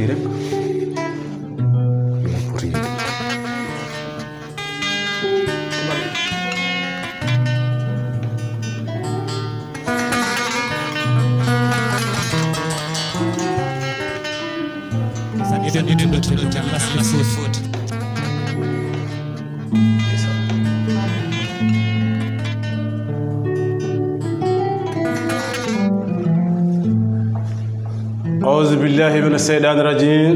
fii rek pour yi أعوذ بالله من الشيطان الرجيم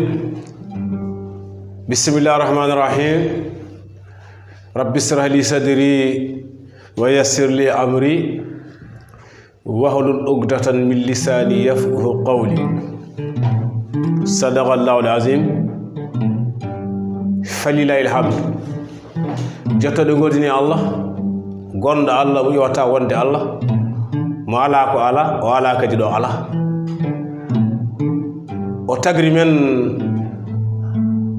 بسم الله الرحمن الرحيم رب اشرح لي صدري ويسر لي أمري واحلل عقدة من لساني يفقهوا قولي صدق الله العظيم فلله الحمد جتو غودني الله غوند الله ويوتا وند الله ما ala ko ala o ala kadi do ala o tagri men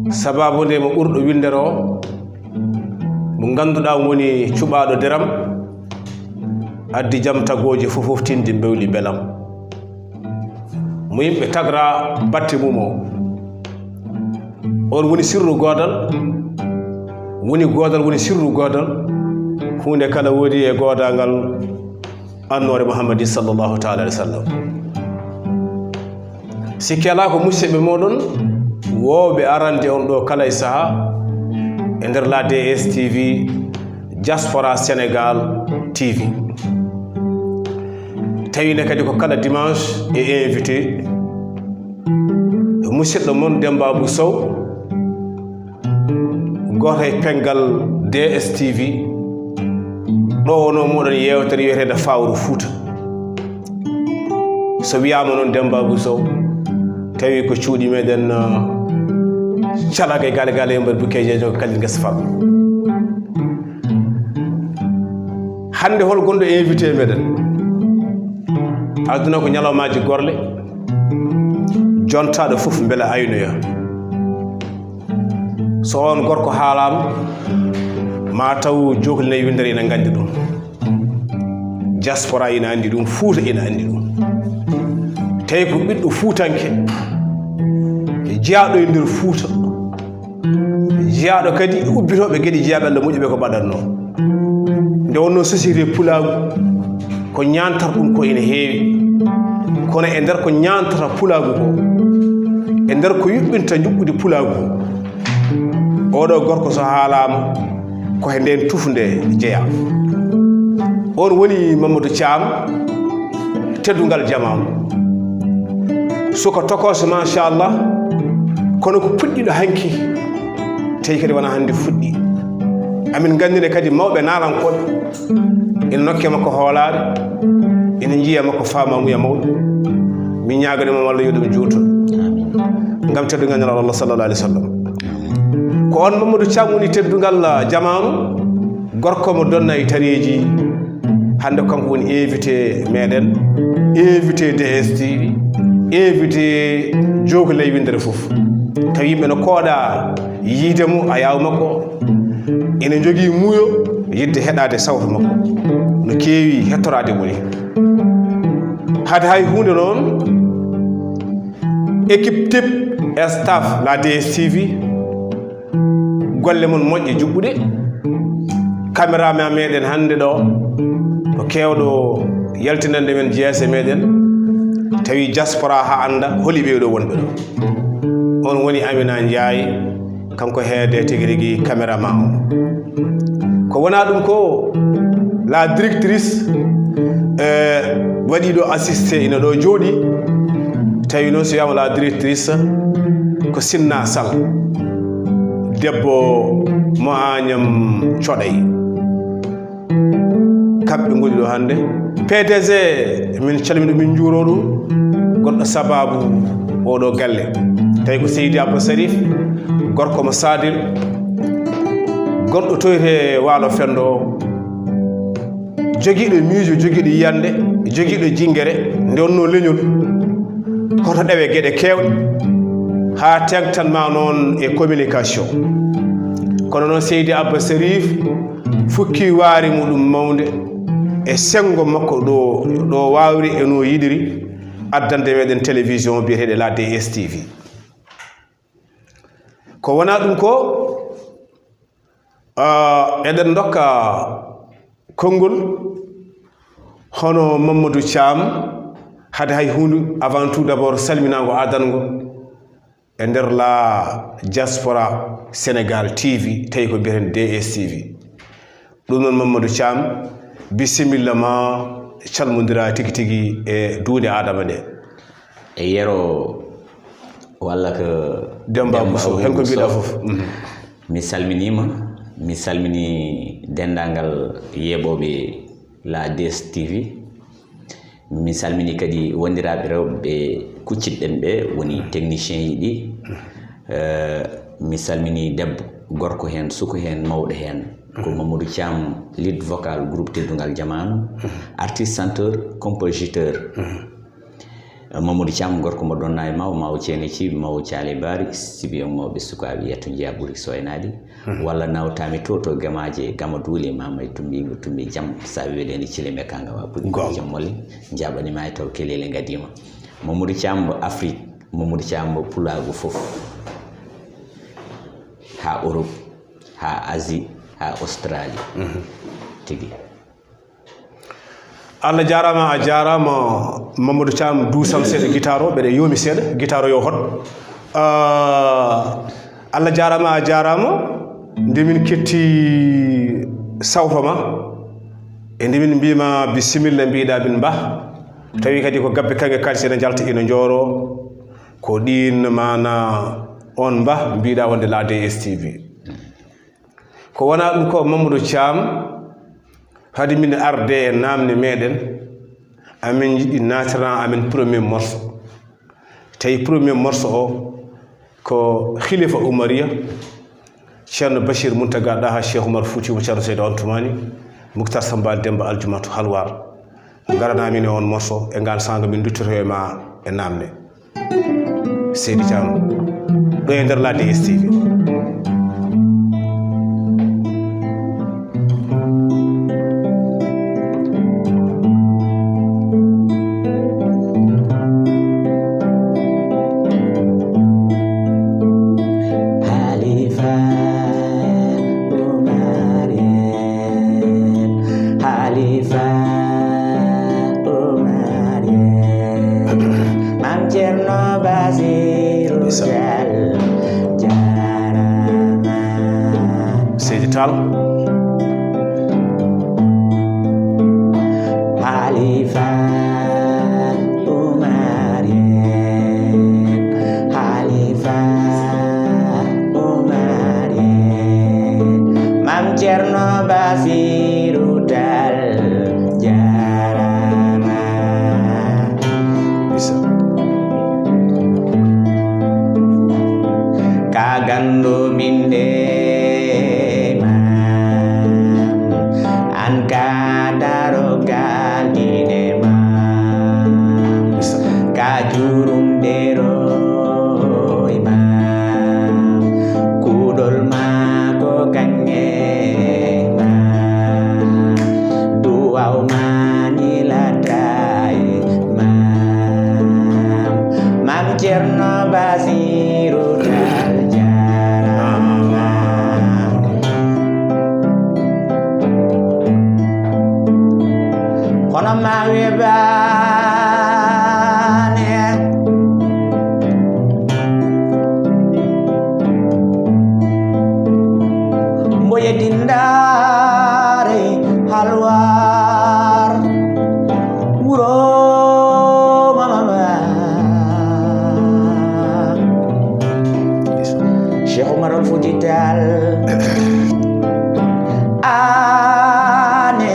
sababu nde mo ɓurɗo windere o mo ganduɗa woni cuɓaɗo deram addi jam tagoje fofoftinde mbewli belam mo yimɓe tagra batte mum o on woni sirru godal woni sirru godal hunde kala wodi e godangal annore muhammadi sallallahu taala alih w sallam sikki ala ko musidɓe moɗon wowɓe arande on ɗo kala e saaha e nder la DSTV Diaspora Sénégal TV tawine kadi ko kala dimanche e invité musidɗo moon Demba Abou Sow goto e pengal DSTV ɗo wono moɗon yewtere wiyetede Fawru Fouta so wiyama noon Demba Abou Sow tawi ko cuuɗi meɗen calaga e gale e mbar bukejejo ko kalli gesa fam hande hol gonɗo invité meɗen aduna ko ñalawmaji gorle jontaɗo fof beele aynoya so on gorko haalama ma taw jokli nayi windere ina gandi ɗum diaspora ina andi ɗum Fouta ina andi ɗum tawi ko ɓiɗɗo fuutanke jeyaɗo e nder Fouta jeyaɗo kadi ubbitoɓe gueɗe jeyaɓelle moƴƴuɓe ko mbaɗatno nde wonno société pulagu ko ñantar ɗum ko ene heewi kono e nder ko ñantata pulagu ko e nder ko yuɓɓinta juɓɓude pulagu ko oɗo gorko so haalama ko he nden tufde jeeya on woni Mamadou Thiam teddugal jamanu suko tokose machallah kono ko puɗɗiɗo hanki tawi kadi wona hande fuɗɗi amin gandine kadi mawɓe nalankoɓe ina nokke makko hoolare ina jiiya makko famamuya mawɗo min ñaganimo Allah yo ɗum juuto gam teddugal nelaɗo Allah sallallah alih w sallam ko on Mamadou Thiam woni teddugal jamanu gorko mo donna e tareji hande kanko woni invité meɗen invité DSTV invité jokoley windere fof tawi yimɓe no kooɗa yiidemo a yaw makko ene jogui muuyo yidde heɗade sawto makko no keewi hettorade moni hade hay hunde noon équipe type et staff la DSTV golle mon moƴƴe juɓɓuɗe caméraman meɗen hande ɗo ko kewɗo yaltinande men jeese meɗen tawi diaspora ha anda holi ɓeɗo wonɓe ɗo on woni Amina Ndiaye kanko heede tigui rigui caméraman o ko wona ɗum ko la directrice waɗi ɗo assisté ina ɗo jooɗi tawi noon so wiyama la directrice ko Sinna Sall debbo mo Agnam Coɗay kamɓe goni ɗo hande PDG min calmini min juuro ɗum goɗɗo sababu oɗo galle tawi ko Seydi Abba Sarif gorko mo Sadil gonɗo toyte Waalo Fendo o joguiɗo miijo joguiɗo yiyande joguiɗo jinguere nde wonno leñol hoto ɗewe gueɗe kewɗe ha tengtanma noon e communication kono noon Seydi Abba Sarif fukki waari muɗum mawde e sengo makko ɗo wawri e no yiɗiri addande meɗen télévision biyeteɗe la DSTV ko wona ɗum ko eɗen dokka konngol hono Mamadou Thiam hade hay hunde avant tout d'abord salminago adango e nder la diaspora Sénégal TV tawi ko mbiyeten DSTV ɗum noon Mamadou Thiam bisimilla ma calmodira tigi tigi e duude adama nde e yero walla ko Demba Bousso hen ko mbiɗa fof mi salmini dendagal yeɓoɓe la DSTV mi salmini kadi wondiraɓe rewɓe kucciɗɗen ɓe woni technicien yi ɗi mi salmini debbo gorko hen suko hen mawɗo hen ko Mamadou Thiam lead vocal groupe teddungal jamanu artiste chanteur compositeur Mamadou Thiam gorko mo donna e mawo ceene cibi mawo caali bari sibi on mawɓe sukaɓe yetto jeeya ɓuuri soynadi walla nawtami to gamaje gama duule mamay tumbi jam sa weɗeni cilime kangawa ɓuuri jam molle jaɓanima e taw kelele gadima Mamadou Thiam Afrique Mamadou Thiam pulago foof ha Europe ha Asie ha Australie tigi Allah jarama a jarama Mamadou Thiam duusam seeɗa guitare o ɓeɗe yoomi seeɗa guitare o yo hot Allah jarama a jarama nde min ketti sawtoma e nde min mbima bisimilla mbiɗa min ba tawi kadi ko gabbe kange kalisi ene jalta ina jooro ko ɗin mana on ba mbiɗa wonde la DSTV ko wona ɗum ko Mamadou Thiam hade min arde e namde meɗen amin jiɗi natiran amin premier morceau tawi premier morceau o ko Khalifa Oumariya ceerno Bachir Mountaga Daha Cheikh Oumar Foutiyou ceerno Seydou Antoumani Moukhtar Sambal Demba Aljumatu Halwar garanamin e on morceau e ngal sanga min duttoto e ma e namde Seydi Thiam ɗo e nder la DSTV Seydi Tall Halifa Omarien Halifa Omarien Mam Cerno Basiru Tall jarama kagando minde jurum dero imam kudol mako kange imam duau manila dai mam Cerno Basiru Tall jarama kono mawe ba dindare halwar wuro mama Cheikh Oumar Foutiyou Tall ane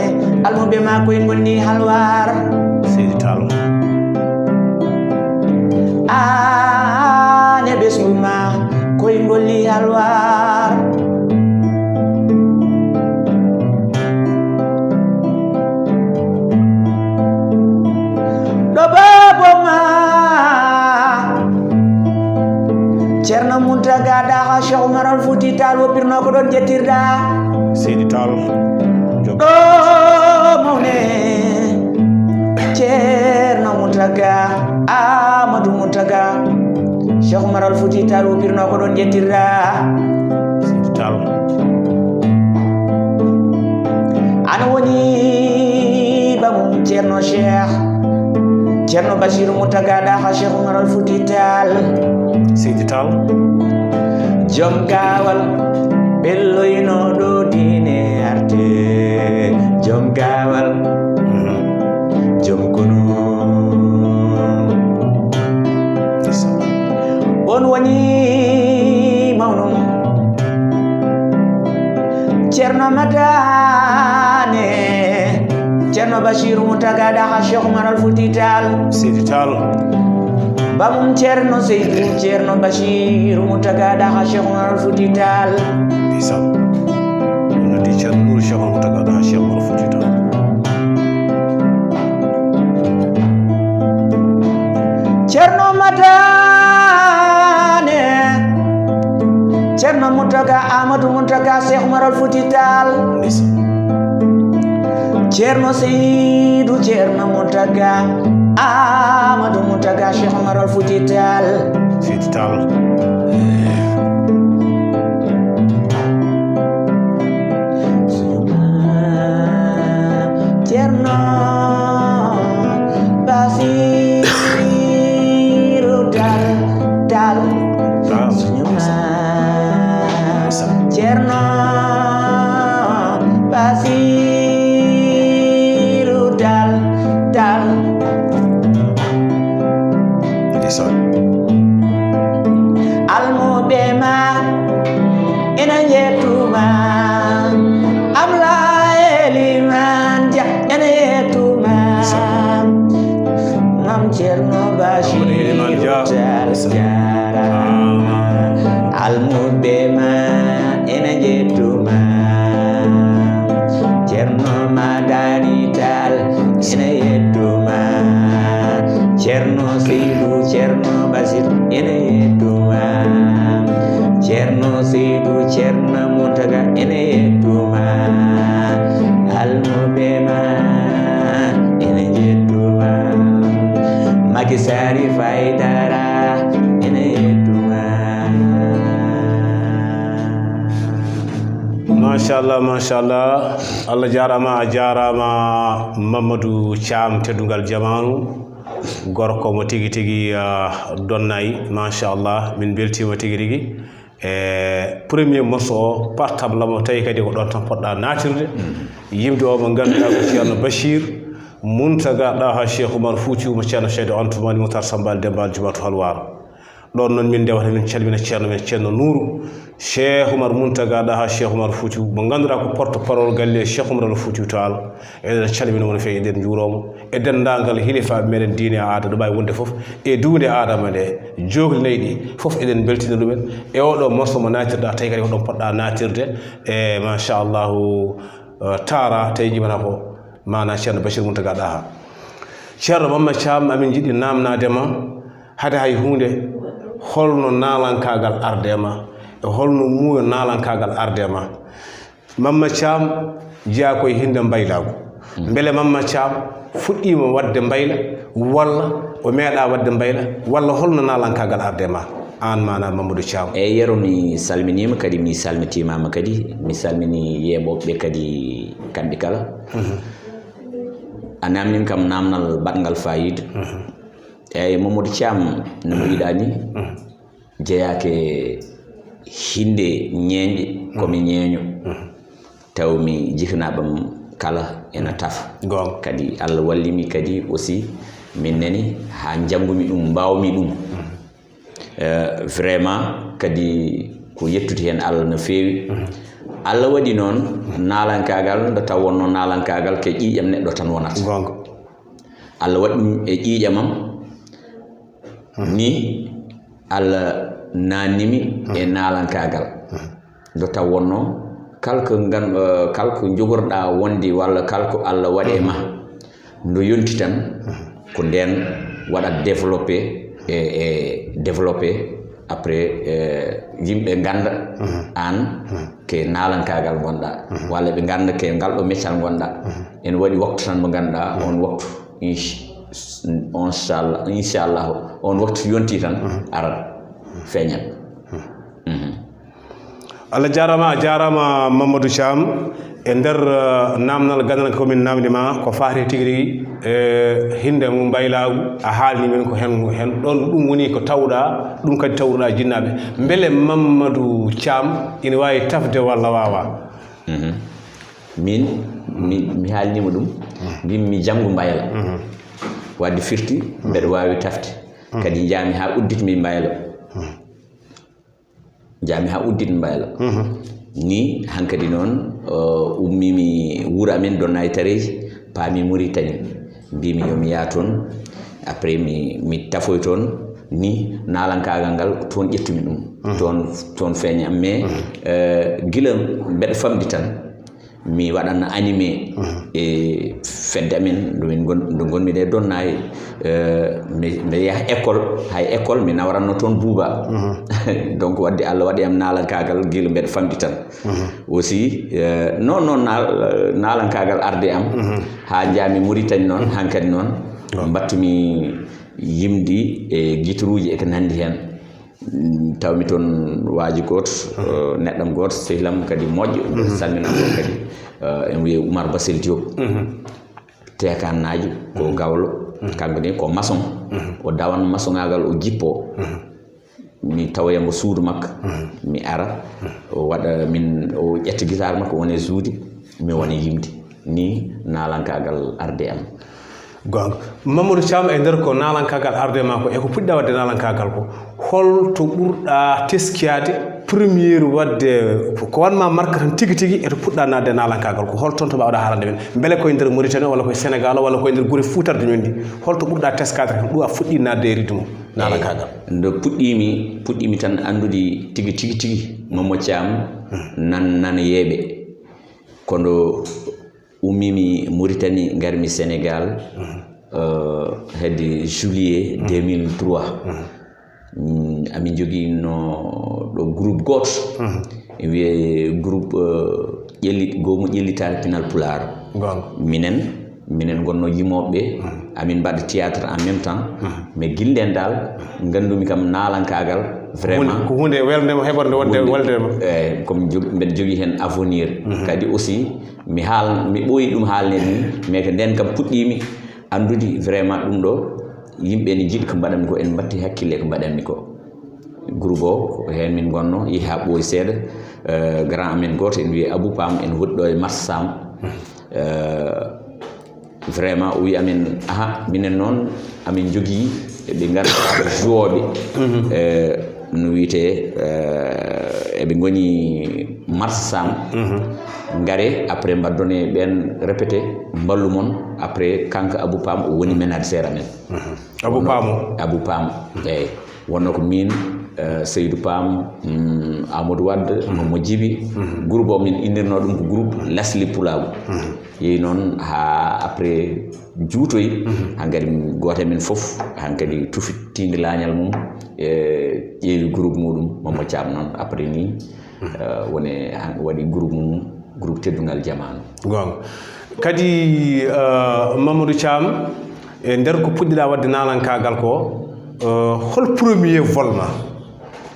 almuɓe mako en gonni halwar Seydi Tall ane ɓesguma koye golli halwar Cerno Mountaga Daha Cheikh Oumar Foutiyou Tall woppirno ko ɗon jettirɗa Seydi Tall ɗo mawne Cerno Mountaga Amadou Mountaga Cheikh Oumar Al Fouti Tall wopirno ko ɗon jettirɗa Seydi Tall ana woni bamum ceerno Cheikh ceerno Bachir Mountaga Daha Cheikh Oumar Al Fouti Tall Seydi Tall jom gawal belloyno ɗo diine arte jom gawal jom kono on woni mawnum ceerno Madane ceerno Bachir Mountaga Daha Cheikh Oumar Al Fouti Tall Seydi Tall bamum ceerno Seydou ceerno Bachir Mountaga Daha Cheikh Oumar Al Fouti Tall ndeysaan no di ceerno Nour Cheikh Mountaga Daha Cheikh Oumar Al Fouti Tall ceerno Madane ceerno Mountaga Amadou Mountaga Cheikh Oumar Al Fouti Tall ndeysaan ceerno Seydou ceerno Mountaga Amadou Mountaga Cheikh Oumar Al Fouti Tall Seydi Tall ceerno Basiru Tall ceerno Basiru Tall ndeysaan almuɓe ma ena jettuma amla eliman dia ena jettuma mam ceerno Basiru Tall jarama almuɓe ma ena jettuma ceerno Madani Tall ena jettuma ceerno Seydou ceerno Bachir ene yettuma ceerno Seydou ceerno Mountaga ene yettuma almuɓe ma ene jettuma Macky Sary Faidara ene yettuma machallah Allah jarama a jarama Mamadou Thiam teddugal jamanu gorko mo tigi tigi donnayi machallah min beltima tigi tigi premier morceau o partable mo tawi kadi ko ɗon tan poɗɗa natirde yimde o mo ganduɗa ko ceerno Bachir Mountaga Daha Cheikh Oumar Fouti mo ceerno Cheikh Antoumani Moutar Sambal Dembal Jumatu Halwar ɗon noon min ndewata min calmina ceerno men ceerno Nouru Cheikh Oumar Mountaga Daha Cheikh Oumar Fouti mo ganduɗa ko porte parole galle Cheikh Oumar Al Fouti Tall eɗen calmina woni fewi eɗen juuromo e dendagal hilifaɓe meɗen diine aada ɗo ɓawi wonde foof e duunde adama nde joglinayyi ɗi foof eɗen beltina ɗumen e oɗo morceau mo natirɗa tawi kadi ko ɗon poɗɗa natirde e machallahu tara tawi jimata ko mana ceerno Bachir Mountaga Daha ceerno Mamma Thiam amin jiɗi namnadema hade hay hunde holno nalankagal ardema e holno muuyo nalankagal ardema Mamma Thiam jeeya koye hinde mbaylago beele Mamma Thiam fuɗɗima wadde mbayla walla o meeɗa wadde mbayla walla holno nalankagal ardema an mana Mamadou Thiam e yero mi salminima kadi mi salmitimama kadi mi salmini yeɓoɓe kadi kamɓe kala a namnin kam namnal baɗngal fayida eyyi Mamadou Thiam no mbiɗa ni jeeyake hinde ñeeñƴe komi ñeeño taw mi jihnaɓam kala ena tafa kadi Allah wallimi kadi aussi min nani ha janggumi ɗum mbawmi ɗum vraiment kadi ko yettude hen Allah no fewi Allah waɗi noon nalankagal nde taw wonno nalankagal ke ƴiƴam neɗɗo tan wonata Allah waɗi ɗum e ƴiƴamam ni Allah nanimi e nalankagal nde taw wonno kalko jogorɗa wonde walla kalko Allah waɗe ma ndo yonti tan ko nden waɗat développé e développé après yimɓe ganda an ke nalankagal gonɗa walla ɓe ganda ke ngal ɗo meccal gonɗa en waɗi waktu tan mo ganduɗa on waktu inchallah on waktu yonti tan arat feeñat. Allah jarama Mamadou Thiam e nder namnal gandal komin namdima ko faati tigiri hinde mo mbaylagu a haalni men ko hen ɗon ɗum woni ko tawɗa ɗum kadi tawruɗa jinnaɓe beele Mamadou Thiam ina wawi tafde walla wawa. min mi haalnima ɗum mbimi mi janggo mbayla wadde firti mbeɗa wawi tafde kadi jaami ha udditimi mbayla ni hankadi noon ummimi wuuro amen Donna e Tareji paami Mauritanie mbimi yomi yaa toon après mi tafoy toon ni nalankagal ngal toon ƴettumi ɗum toon feeña mais gila mbeɗa famɗi tan mi waɗanno animé e fedde amen ɗo gonmi ɗe Donna mi yaha école hay école mi nawranno toon buuba donc wadde Allah waɗi am nalankagal gila mbeɗa famɗi tan aussi non nalankagal arde am ha jaami Mauritanie noon hankadi noon battumi yimdi e guitruji e ko nandi hen tawmi toon waaji goto neɗɗam goto sehilam kadi moƴƴo salmina on kadi en wiye Oumar Bassel Diop tekannajo ko gawlo kanko ni ko maçon o dawan maçonagal o jippo mi tawoyamo suudu makko mi ara o waɗa min o ƴetta guitare makko wone suudi mi wona yimde ni nalankagal arde am gonga Mamadou Thiam e nder ko nalankagal arde ma ko e ko puɗɗa wadde nalankagal ko holto ɓurɗa teskiyade premiére wadde ko wanma marque tan tigui tigui eto puɗɗa nadde nalankagal ko hol toon to mbawɗa haalande men beele koye nder Mauritanie walla koye Sénégal walla koye nder guure fuutarde ñon ndi holto ɓurɗa teskade tan ɗum a fuɗɗi nadde e rythme nalankagal nde puɗɗimi tan andude tigui tigui Mamadou Thiam nanayeɓe kono ummimi Mauritanie garmi Sénégal hedde juillet 2003 amin joguino ɗo groupe goto wiye groupe gomo ƴellitare pinal Pulaar minen gonno yimoɓeɓe amin mbaɗa théâtre en même temps mais guillen dal gandumi kam nalankagal vraiment ko hunde weldema heɓorde woldema comme mbeɗa jogui hen avenir kadi aussi mi ɓooyi ɗum haalnede ni mais ko nden kam puɗɗimi andude vraiment ɗum ɗo yimɓe ne jiiɗi ko mbaɗanmi ko en batti hakkille ko mbaɗanmi ko groupe o ko hen min gonno yeehi ha ɓooyi seeɗa grand amen goto en wiye Abou Pam en woɗɗi ɗo e Marsam vraiment o wi amen minen noon amin jogui ɓe ganduɗa jowoɓe no wiyete eɓe goni Marsam ngare après mbaddone ɓen répété mballu mon après kanko Abou Pam o woni ménagère amen Abou Pam eyyi wonno ko min Seydou Pam Amadou Wade Momo Djibi groupe o min innirno ɗum ko groupe Lasli Pulagu yeyi noon ha après juutoyi hankkadi goto men foof hankkadi tufittinde lañal mum ƴeewi groupe muɗum Mamadou Thiam noon après ni woni waɗi groupe mum groupe teddugal jamanu gonga kadi Mamadou Thiam e nder ko puɗɗiɗa wadde nalankagal ko hol premier vol ma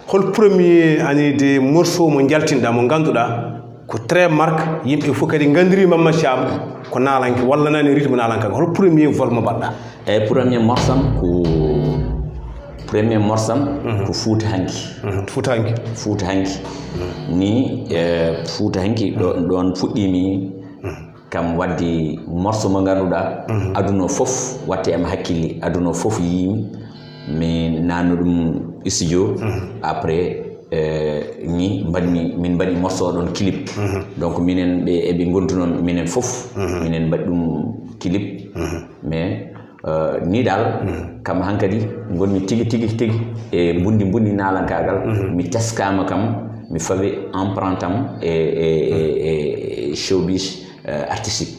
hol premier anide morceau mo jaltinɗa mo ganduɗa ko très marque yimɓe fof kadi gandiri Mamadou Thiam ko nalanke walla nani rythme nalankagal hol premier vol mo mbaɗɗa premier morsam ko Fouta Hanki ni Fouta Hanki ɗon fuɗɗimi kam wadde morceau mo ganduɗa aduna fof watte am hakkille aduna fof yimi mi nanno ɗum studio après ni min mbaɗi morceau ɗon clip donc minen ɓe eɓe gontu noon minen fof minen mbaɗi ɗum clip mais ni dal kam hankadi gonmi tigi e bundi nalankagal mi teskama kam mi fawi empreinte am e showbiz artistique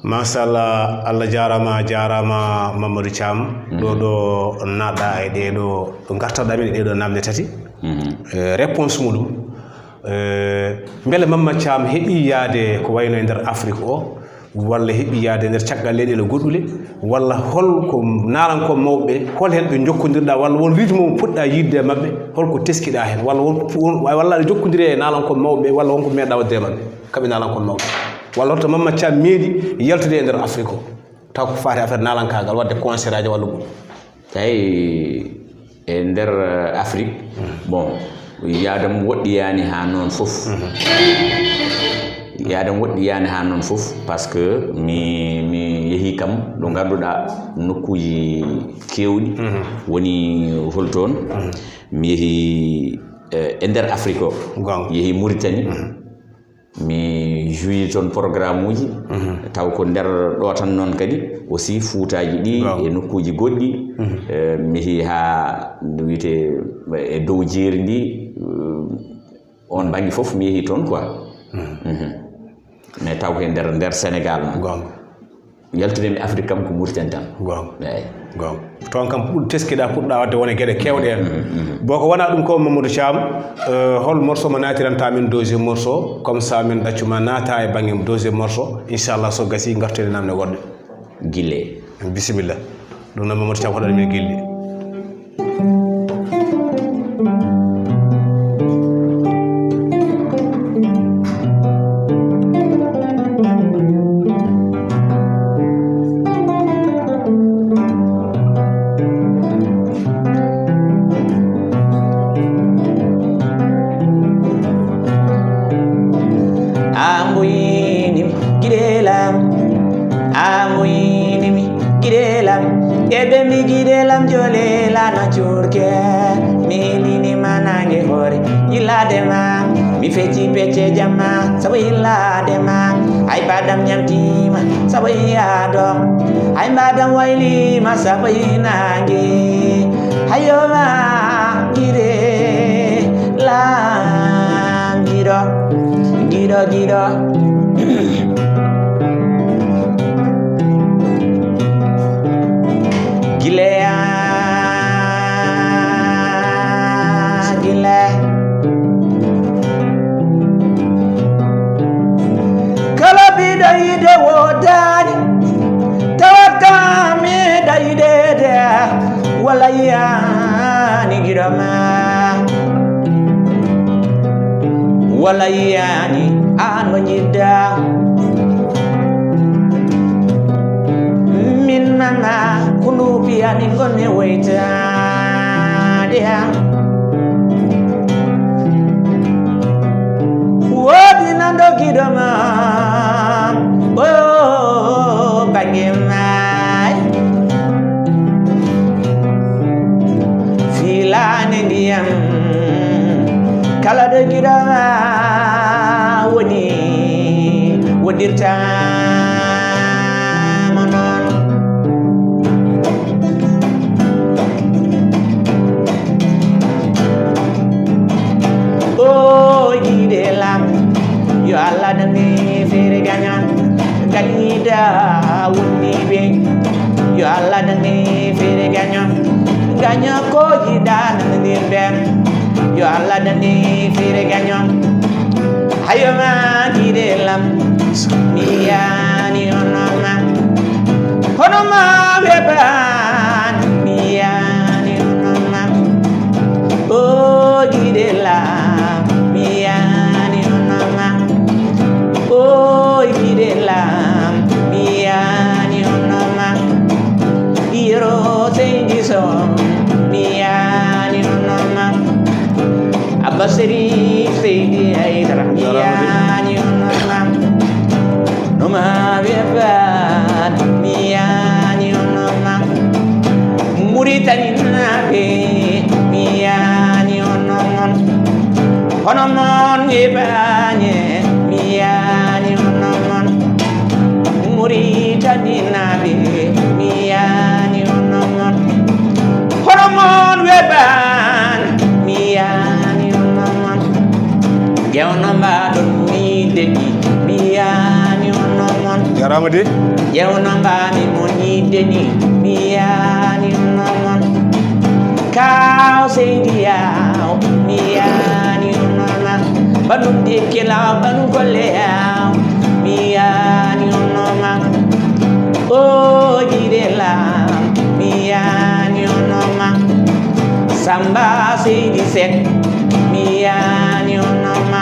machallah Allah jarama Mamadou Thiam ɗo naɗɗa e ɗeɗo gartoɗamin e ɗeɗo namde tati réponse muɗum beele Mamadou Thiam heeɓi yaade ko wayno e nder Afrique o walla heɓi yaade nder caggal leyɗele goɗɗule walla holko naranko mawɓe hol hen ɓe jokkodirɗa walla won rythme mo puɗɗa yidde e maɓɓe holko teskiɗa hen walla aɗa jokkodiri e nalanko mawɓe walla wonko meeɗa wadde e maɓɓe kamɓe nalanko mawɓe walla holto Mamadou Thiam meeɗi yaltude e nder Afrique o taw ko faati affaire nalankagal wadde concert aji walla ɗum tawi e nder Afrique bon yadam woɗɗiyani ha noon fof yadam woɗɗiyani ha noon fof par ce que mi yeehi kam ɗo ganduɗa nokkuji kewɗi woni holtoon mi yeehi e nder Afrique o yeehi Mauritanie mi jouyi toon programme uji taw ko nder ɗo tan noon kadi aussi fuutaji ɗi e nokkuji goɗɗi mi yeehi ha wiyete e dow jeeri ndi on bangi fof mi yeehi toon quoi mais taw ko nder Sénégal gonga yaltude mi Afrique kam ko Mauritanie tan gonga toon kam teskiɗa puɗɗa wadde wone gueɗe kewɗe en boko wona ɗum ko Mamadou Thiam hol morceau mo natiranta min deuxiéme morceau comme ça min ɗaccuma naata e banggue deuxiéme morceau inchallah so gasi gartede namde goɗɗe guille bisimilla ɗum noon Mamadou Thiam hoɗani min guille ebe mi gidelam jole la na churke mi lini manange hore ilade ma mi feci pece jama sabo ilade ma ay badam nyamtima sabo yadom ay badam waili ma sabo inangi hayo ma gide la gido gile kala bida ide wodani tawaka mi da ide de wala yani girama wala yani ano nyida min mama kulupi ani ngone waita dia wodi nando gidama oh bangema filane diam kala de gidama woni wodirta yo Allah dani fere ganyan ganida woni be yo Allah dani fere ganyan ganya ko jida nani ben yo Allah dani fere ganyan hayo ma gidelam miyani onoma beban miyani onoma oh gidelam miyani onoma oh gidelam miyani onoma iro tenjiso miyani onoma abasiri seidi aidra miyani onoma noma beban miyani onoma muritani nabe miyani onoma onomon ebanye miyani onomon muritani nabe miyani onomon onomon weban miyani onomon gewnomba don mi deni miyani onomon jarama de gewnomba mi moni deni miyani onomon kaw seydiyaw miyani onomon banum de kelaw banum goleyaw miyani onomon oh jidela miyani onoma Samba Seydi Seck miyani onoma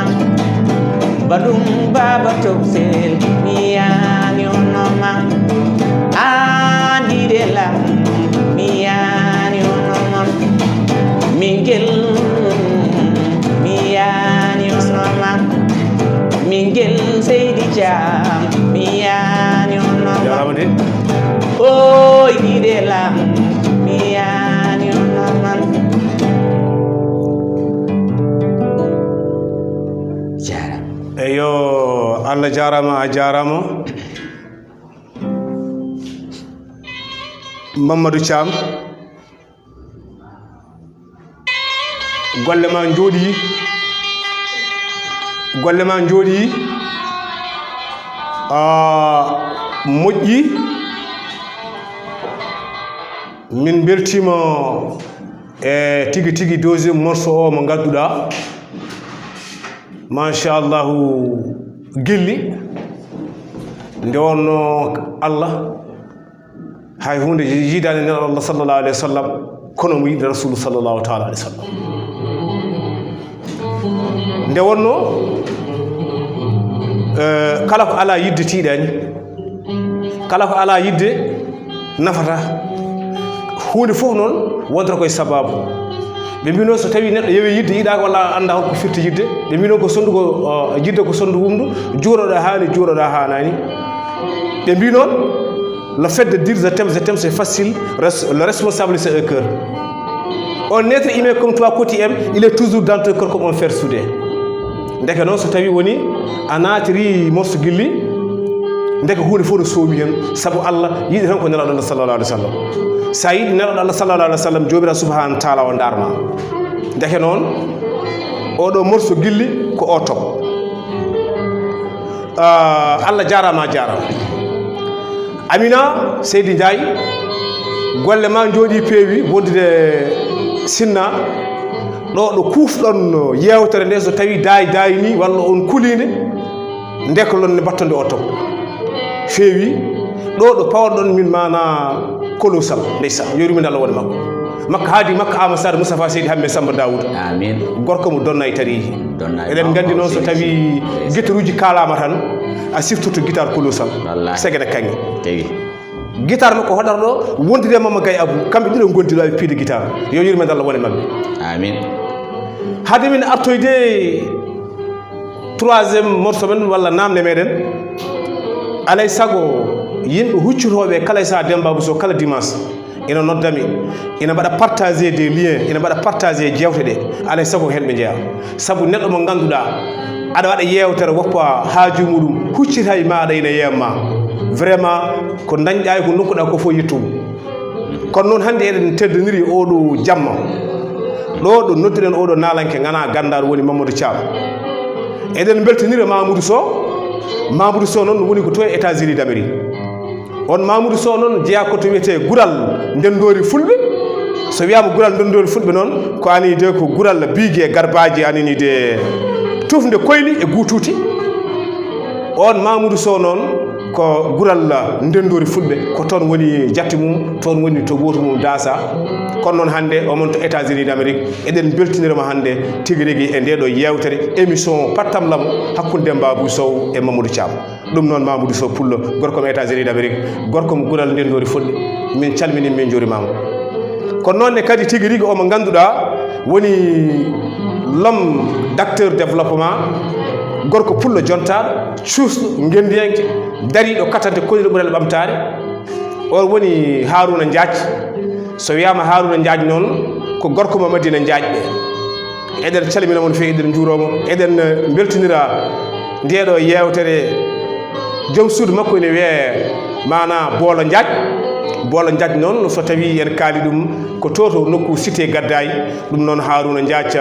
Badum Baba Toksel miyani onoma Jidela miyani onoma Mingel miyani onoma Mingel Seydi Jam miyani onoma oh jidela miyani onoma jara eyo Allah jarama a jarama Mamadou Thiam golle ma jooɗi moƴƴi min beltima e tigi tigi deuxiéme morceau o mo gadduɗa machallahu gelli nde wonno Allah hay hunde yidani nen Allah sallallahu alayhi wa sallam kono mo yiɗi rasulu sallallahu taala alayhi wa sallam nde wonno kala ko ala yidde tiiɗani kala ko ala yidde nafata hunde fof noon wondata koye sababu ɓe mbino so tawi neɗɗo yewi yidde yiɗaka walla anda holko firti yidde ɓe mbino ko sondugo yidde ko sondu wumdu juuroɗa haani juuroɗa hanani ɓe mbi noon le fait de dire je t'aime c'est facile le responsable c'est un cœur un être humain comme toi quand tu aimes il est toujours dans ton cœur comme un fer soudé ndeke noon so tawi woni a naatiri morso gilli ndeke hunde fof no soomi hen sabu Allah yiɗi tan ko nelaɗo Allah sallallahu alayhi wa sallam sa yiɗi nelaɗo Allah sallallahu alayhi wa sallam jomira subhanahu wa taala o darma ndeke noon oɗo morso gilli ko o top Allah jarama Amina Seydi Ndiaye golle ma jooɗi peewi wondude sinna ɗo kuufɗon yewtere nde so tawi dayi ni walla on kulinde ndekolon ne battonde o top feewi ɗo pawɗon min mana kolosal ndeysan yorimin Allah woni makko haadi makko Amadou Moustapha Seydi Hammet Samba Daoud amin gorko mo donna e tarihi eɗen gandi noon so tawi guitare uji kalama tan a siftoto guitare kolosal segede kanŋe tegi guitare makko hoɗata ɗo wondude Mama Gaye Abou kamɓe ɗiɗo gondiɗo e piide guitare yo yurmen Allah woni mabɓe amin haade min artoyde troisiéme morceau men walla namde meɗen alay sago yimɓe huccutoɓe kala e saha Demba Abou Sow kala dimanche ina noddami ina mbaɗa partager des liens ina mbaɗa partager jewte ɗe alay sago hen ɓe jeeya saabu neɗɗo mo ganduɗa aɗa waɗa yewtere woppa haaju muɗum huccita e maɗa ina yeyamma vraiment ko dañɗa ko nokkuɗa ko fof yettumo kono noon hannde eɗen teddoniri oɗo jamma ɗo noddiɗen oɗo nalanke gana gandaɗo woni Mamadou Thiam eɗen beltonira Mamadou Sow noon woni ko to e États-Unis d'Amérique on Mamadou Sow noon jeeya koto wiyete gural ndendori fulɓe so wiyama gural ndendori fulɓe noon ko ani de ko gural bigue garbaji anini de tufde koyli e guututi on Mamadou Sow noon ko gural ndendori fulɓe ko toon woni jatti mum toon woni to goto mum dasa kono noon hannde omon to États-Unis d'Amérique eɗen beltinirama hannde tigui rigui e ndeɗo yewtere émission pattam lamo hakkude Demba Abou Sow e Mamadou Thiam ɗum noon Mamadou Sow pullo gorko mo États-Unis d'Amérique gorko mo gural ndendori fulɓe min calmini min jurimama kono noonne kadi tigui rigui omo ganduɗa woni l'homme d'acteur développement gorko pullo jontaɗo cuusɗo gendiyanke dariɗo katante kolire ɓurel ɓamtare on woni Harouna Ndiadj so wiyama Harouna Ndiadj noon ko gorko mo Madina Ndiadj ɓe eɗen calmina mon fewi eɗen juuromo eɗen beltonira ndeɗo yewtere joom suudu makko ene wiye mana Boolo Ndiadj noon so tawi en kaali ɗum ko toto nokku cité Gaddayi ɗum noon Harouna Ndiadj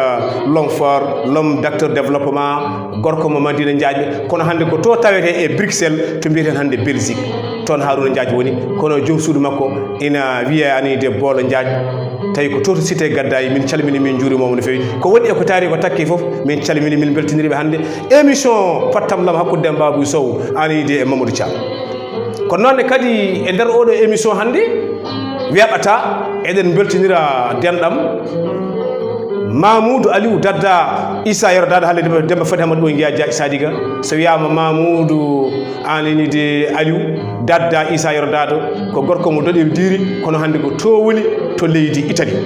l'homme fort l'homme d'acteur développement gorko mo Madina Ndiadj ɓe kono hannde ko to tawete e Bruxelles to mbiyeten hannde Belgique toon Harouna Ndiadj woni kono joom suudu makko ina wiye ani de Boolo Ndiadj tawi ko toto cité Gaddayi min calmini min juurimomo no fewi ko woni e ko taari ko takki fof min calmini min beltiniriɓe hannde émission pattam lam hakkude Demba Abou Sow ani de e Mamadou Thiam ko noonne kadi e nder oɗo émission hannde weɓata eɗen beltinira denɗam Mamoudou Aliou Dadda Issa Yero Dada halle Demba Fati Hamad ɗo giya Dia Sadiga so wiyama Mamoudou anenide Aliou Dadda Issa Yero Dada ko gorko mo doɗe diri kono hannde ko to woni to leydi Italie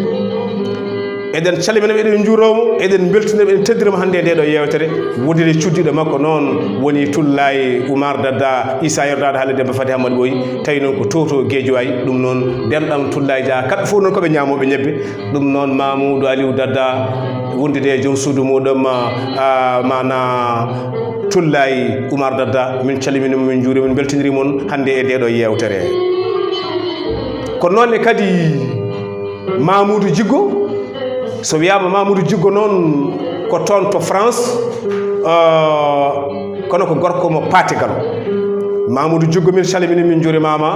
eɗen calmina eɗen juuromo eɗen beltinirmo eɗen teddirimo hannde nde ɗo yewtere wodire cuddiɗo makko noon woni Tullaye Oumar Dadda Issa Yero Dada halle Demba Fati Hamad ɓoyi tawi noon ko toto Guédiawaye ɗum noon denɗam Tullaye Dia kamɓe fof noon koɓe ñamoɓe ñebbe ɗum noon Mamoudou Aliou Dadda wondude e joom suudu muɗum mana Tullaye Oumar Dadda min calminimo min juurima min beltinirimon hannde e nde ɗo yewtere ko noonne kadi Mamoudou Djiggo so wiyama Mamoudou Djiggo noon ko toon to France kono ko gorko mo pategal Mamoudou Djiggo min calmini min juurimama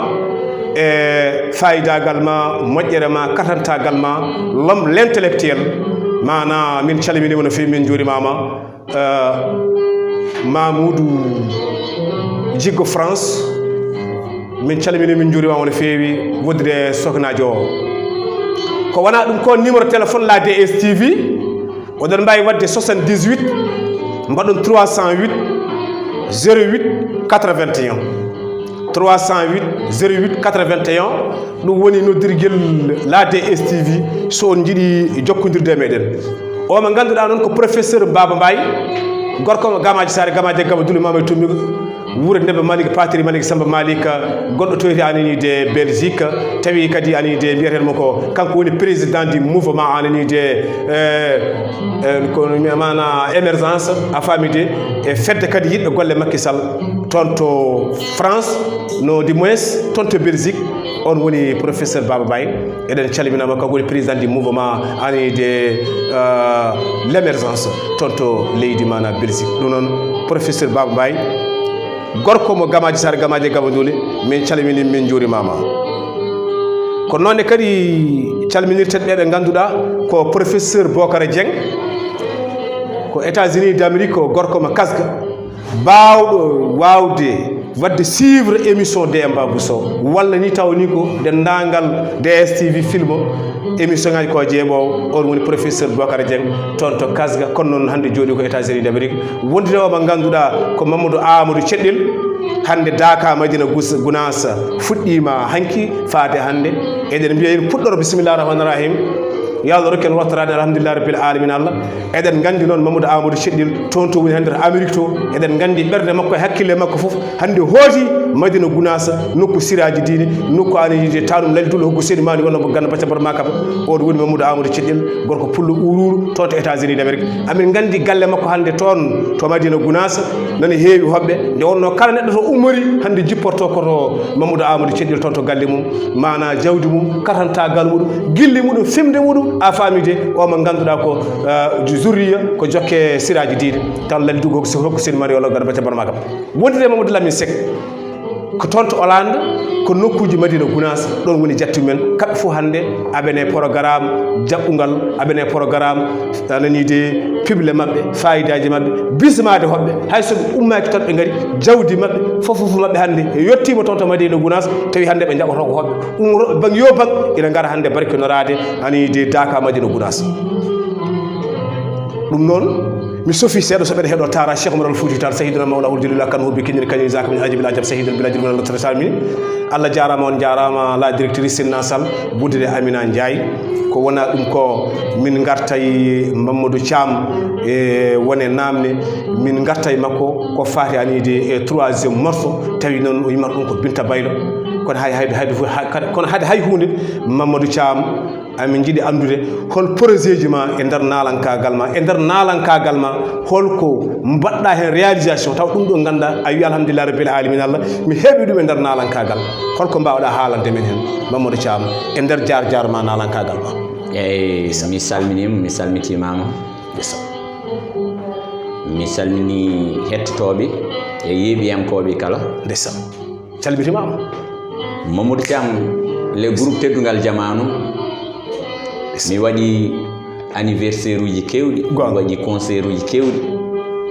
e fayidagal ma moƴƴere ma katantagal ma l'homme l'intellectuel mana min calminimo no fewi min juurimama Mamoudou Djiggo France min calmini min juurimama no fewi woddude soknajo o ko wona ɗum ko numéro téléphone la DSTV oɗon mbawi wadde 78 mbaɗon 308 08 81 308 08 81 ɗum woni noddirguel la DSTV so on jiiɗi jokkodirde meɗen o mo ganduɗa noon ko professeur Baba Mbaye gorko mo Gamaji Sare Gamaji Gaba Duli Mama Tummigo wuuro Ndemba Malick Patiri Malick Samba Malick goɗɗo toyti ananide Belgique tawi kadi ananide mbiyatenmo ko kanko woni président du mouvement ananide ko mana émergence a famide e fedde kadi yiɗɗo golle Macky Sall toon to France no du moins toon to Belgique on woni professeur Baba Mbaye eɗen calminama kanko woni président du mouvement ananide l'émergence toon to leydi mana Belgique ɗum noon professeur Baba Mbaye gorko mo Gamaji Sare Gamaji Gaba Duli min calmini min juurimama ko noonne kadi calminirten ɓeɓe ganduɗa ko professeur Bocara Dieng ko États-Unis d'Amérique ko gorko mo kasga bawɗo wawde wadde suivre émission Demba Bousso walla ni tawni ko dendagal DSTV film émission ngaji ko jeeɓowo on woni professeur Bocara Dieng toon to kasga kono noon hannde jooɗi ko États-Unis d'Amérique wondude o mo ganduɗa ko Mamadou Amadou Ceɗɗel hannde Daka Madina Gounas fuɗɗima hanki faade hannde eɗen mbiya en puɗɗoro bisimillahi rahmani rahim yo Allah rokken wattorade alhamdulillah rabbil alamin Allah eɗen gandi noon Mamadou Amadou Ceɗɗel toon to woni hannde to Amérique to eɗen gandi ɓerde makko e hakkille makko fof hannde hooti Madina Gounas nokku siraji diine nokku anide tanum lalduɗo hokku seeɗi mani wonno ganna bacca mbaɗa makaba on woni Mamadou Amadou Ceɗɗel gorko pullo ururu toon to États-Unis d'Amérique amin gandi galle makko hannde toon to Madina Gounas nane heewi hoɓɓe nde wonno kala neɗɗo to ummori hannde jipporto koto Mamadou Amadou Ceɗɗel toon to galle mum mana jawdi mum katantagal muɗum gilli muɗum fimde muɗum a famide o mo ganduɗa ko zurriya ko jokke siraji diine tan laldugo hokku sen mari walla ganna bacca mbaɗa makaba wondide Mamadou Lamine Seck ko toon to Hollande ko nokkuji Madina Gounas ɗon woni jattumen kamɓe fof hannde aɓene programme jaɓɓugal aɓene programme ananide pible maɓɓe fayidaji maɓɓe bismade hoɓɓe hay soɓe ummaki toon ɓe gaari jawdi maɓɓe fof maɓɓe hannde e yettima toon to Madina Gounas tawi hannde ɓe jaɓoto ko hoɓɓe bang yo bang ina gara hannde barkinorade anide Daka Madina Gounas ɗum noon mi sofi seeɗo so ɓeɗe heɗo tara Cheikh Oumar Al Fouti Tall sahiduna mawla huljalillah kan hubbi kiniri kañum zaka min ajibil ajab sahidun bila jirmina Allah salmini Allah jarama on jarama la directrice Sinna Sall budde Amina Ndiaye ko wona ɗum ko min gartay Mamadou Thiam e wone namne min gartay makko ko fati anide e 3e morceau tawi noon o yimata ɗum ko Binta Baylo kono hay hunde Mamadou Thiam amin jiiɗi andude hol projet ji ma e nder nalankagal ma e nder nalankagal ma holko mbaɗɗa hen réalisation taw ɗum ɗo ganduɗa a wi alhamdulillah rabbil alamin Allah mi heeɓi ɗum e nder nalankagal holko mbawɗa haalande men hen Mamadou Thiam e nder jar ma nalankagal ma eyyi mi salminima mi salmitimama mi salmini hettotoɓe e yeeɓiyankoɓe kala ndesam calmitimama Mamadou Thiam le groupe teddugal jamanu mi waɗi anniversaire uji kewɗi mi waɗi concert uji kewɗi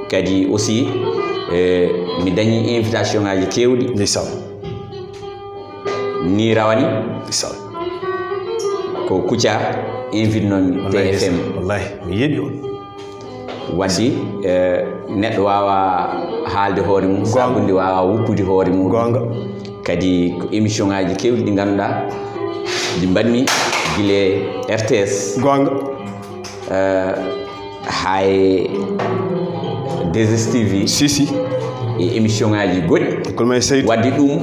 kadi aussi mi dañi invitation ngaji kewɗi ni rawani isal ko Kouthia invite noon TFM wallahi mi yeeɗi on waddi neɗɗo wawa haalde hoore mum sabude wawa wuppude hoore mum gonga kadi ko émission ngaji kewɗi ɗi ganduɗa ɗi mbanmi guile RTS gonga hay 2STV sisi e émission ngaji goɗɗi ko may Seydou waddi ɗum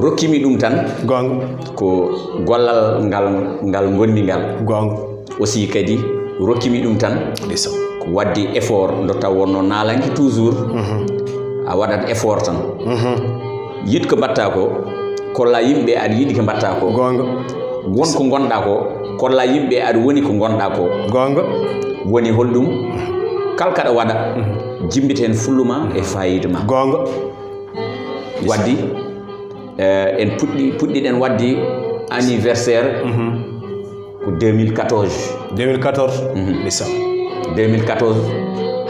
rokkimi ɗum tan gonga ko gollal ngal gondi ngal gonga aussi kadi rokkimi ɗum tan isal ko waddi effort ndo taw wonno nalanki toujours a waɗat effort tan yiɗ ko mbatta ko kolla yimɓe aɗa yiɗi ko mbatta ko gonga won ko gonɗa ko kolla yimɓe aɗa woni ko gonɗa ko gonga woni holɗum kala kaɗa waɗa jimbiten fulluma e fayida ma gonga waddi en puɗɗiɗen waddi anniversaire ko 2014 isal 2014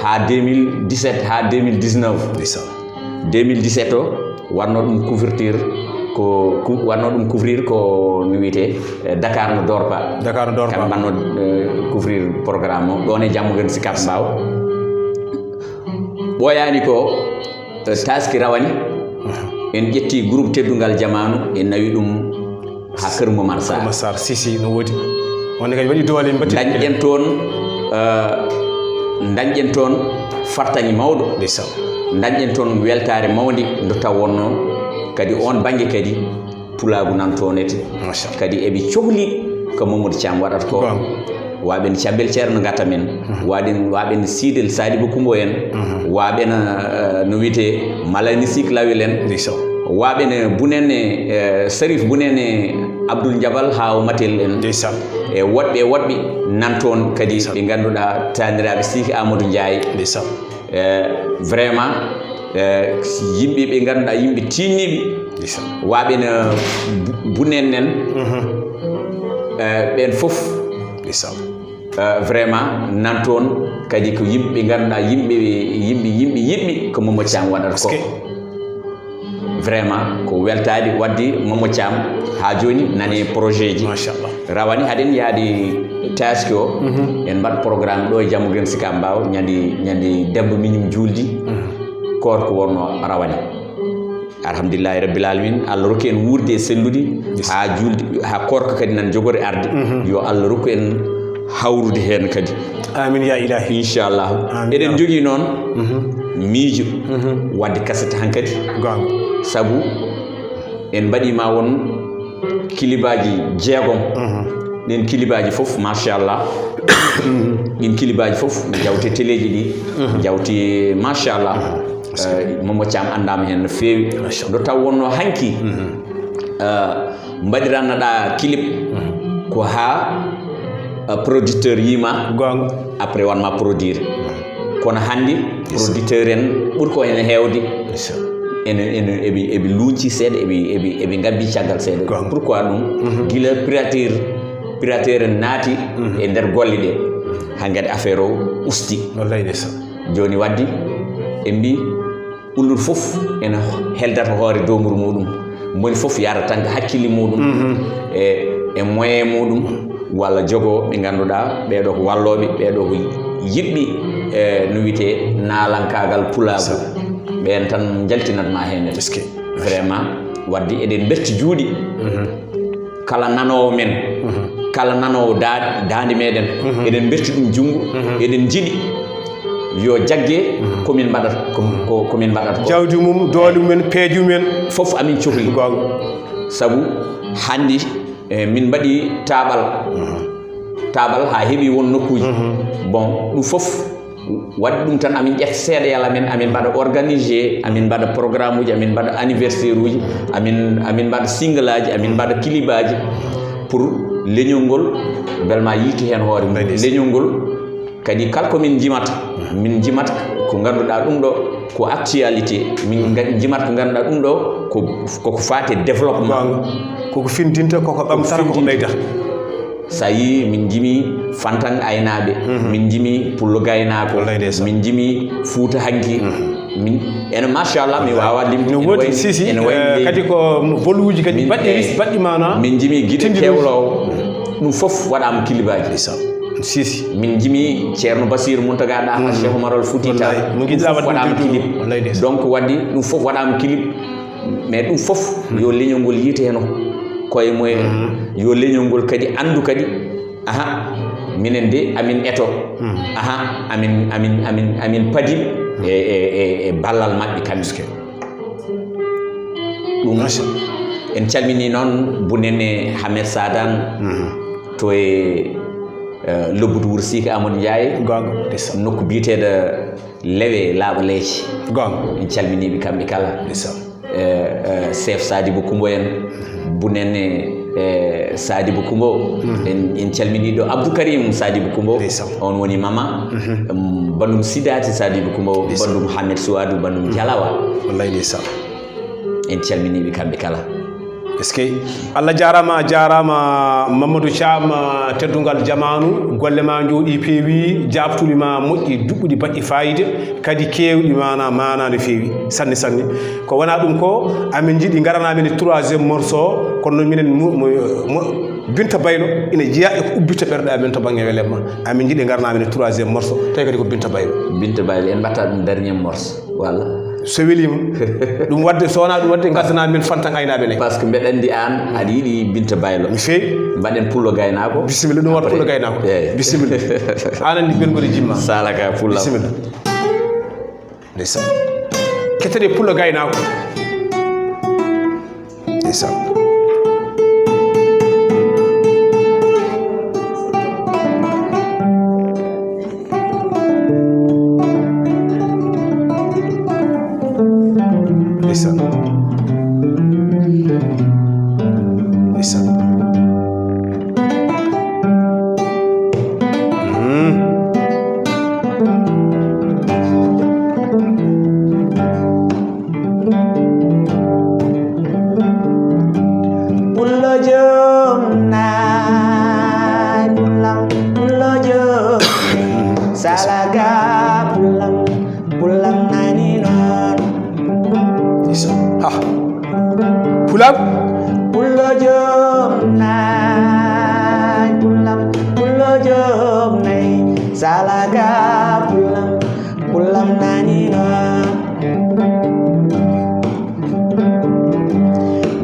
ha 2017 ha 2019 isal 2017 o wanno ɗum couverture ko wanno ɗum couvrir ko no wiyete Dakar no dorpa kam banno couvrir programme o ɗon e Diamaguène Sicap Mbao ɓoyani ko taski rawani en ƴetti groupe teddungal jamanu en nawi ɗum ha Kër Momar Sarr sisi no wodi wonde kadi waɗi doole mbatti dañƴen toon fartaŋi mawɗo isal dañƴen toon weltare mawde ndo taw wonno kadi on banggue kadi pulagu nan tonete kadi eɓe cohli ko Mamadou Thiam waɗata ko waɓen Cabbel Ceerno gatta men waɓen Sidel Sadibou Coumbo en waɓen no wiyete Malani Sik Lawel en waɓen bunene Sarif bunene Abdoul Diabal ha Matel en e woɗɓe nan toon kadi ɓe ganduɗa taniraɓe Siki Amadou Ndiaye vraiment yimɓe ɓe ganduɗa yimɓe tinniɓe waɓen bunen nen ɓen fof vraiment nan toon kadi ko yimɓe ganduɗa yimɓe yiɗɓe ko Mamadou Thiam waɗata ko vraiment ko weltade waddi Mamadou Thiam ha joni nane projet ji machallah rawani haɗen yaadi taski o en mbaɗ programme ɗo e Diamaguène Sicap Mbao ñande debbo miñum juldi koor ko wonno rawani alhamdulillahi rabbil alamin Allah rokki en wurde e sellude ha juldi ha korko kadi nan jogori arde yo Allah rokku en hawrude hen kadi amin ya ilahi inchallah eɗen jogui noon miijo wadde kasete hankadi gonga sabu en mbaɗima won kilibaji jeegom ɗin kilibaji fof machallah ɗin kilibaji fof jawte téléji ɗi jawti machallah Mamadou Thiam andama hen no fewi ndo taw wonno hanki mbaɗirannoɗa clip ko ha producteur yima gonga après wanma produire kono handi producteur en ɓuuri ko hen hewde eɓe luuci seeɗa eɓe gabbi caggal seeɗa pourquoi ɗum guila pirateur en naati e nder golle ɗe ha gadi affaire o usti joni waddi en mbi ullol fof ene heldata hoore domuru muɗum moni fof yara tan hakkille muɗum e moyen muɗum walla jogo ɓe ganduɗa ɓeɗo ko walloɓe ɓeɗo ko yiɗɓi no wiyete nalankagal pulago ɓen tan jaltinatma hen vraiment waddi eɗen berti juuɗe kala nanowo men kala nanowo dande meɗen eɗen berti ɗum junggo eɗen jiiɗi yo jagge komin mbaɗata komin mbaɗata ko jawdi mum doole mumen peeje mumen fof amin cohli sabu handi min mbaɗi taɓal ha heeɓi won nokkuji bon ɗum fof waɗi ɗum tan amin ƴetta seeɗa yalla men amin mbaɗa organisé amin mbaɗa programme uji amin mbaɗa anniversaire uji amin mbaɗa single aji amin mbaɗa clip aji pour leñol ngol belma yilti hen hoore mum leñol ngol kadi kala komin jimata min jimata ko ganduɗa ɗum ɗo ko actualité min jimata ko ganduɗa ɗum ɗo koko fate développement koko findinta koko ɓamtata koko ɓeydata sa yi min jimi Fantang aynaɓe min jimi Pullo gaynako min jimi Fouta hanki min ene machallah mi wawa limde no wodi sisi kadi ko voluji kadi baddi mana min jimi guide kewlo ɗum fof waɗama kilibaji sisi min jimi ceerno basir muntaga da cheikh oumar al fouti ta mo gidda waɗama kilib donc waddi ɗum fof waɗama kilib mais ɗum fof yo leñol ngol yite heno koye moye yo leñol ngol kadi andu kadi aha minen de amin eto aha amin padi e ballal mabɓe kamɓe ɗum en calmini noon bunenne Hamed Sadane to e lobbudu Wouro Sika Amadou Ndiaye nokku biyeteɗo lewe laaɓa leeci en calminiɓe kamɓe kala chef Sadibou Coumbo en bunenne Sadibou Coumbo en calminiɗo Abdou Karim Sadibou Coumbo on woni mama bandum Sidati Sadibou Coumbo bandum Hamed Souadou bandum Dialawa en calminiɓe kamɓe kala est ce que Allah jarama Mamadou Thiam teddugal jamanu golle ma jooɗi peewi jabtuli ma moƴƴi duɓɓuɗi baɗɗi fayida kadi kewɗi mana no feewi sanne ko wona ɗum ko amin jiiɗi garanamen e 3e morceau kono noon minen Binta Baylo ina jeeya e ko ubbita ɓerɗe amen to banggue welemma amin jiiɗi garanamen e 3e morceau tawi kadi ko Binta Baylo en mbatta ɗum dernier morceau walla so welima ɗum wadde sowona ɗum wadde gasdana min fantan aynaɓe nayi par ce que mbeɗa andi an aɗa yiiɗi Binta Baylo mi feewi mbaɗen pullo gaynako bisimilla ɗum waɗa pullo gaynako bisimilla an andi belgol e jimma salaka pulla bisimilla ndeysan kettade pullo gaynako ndeysan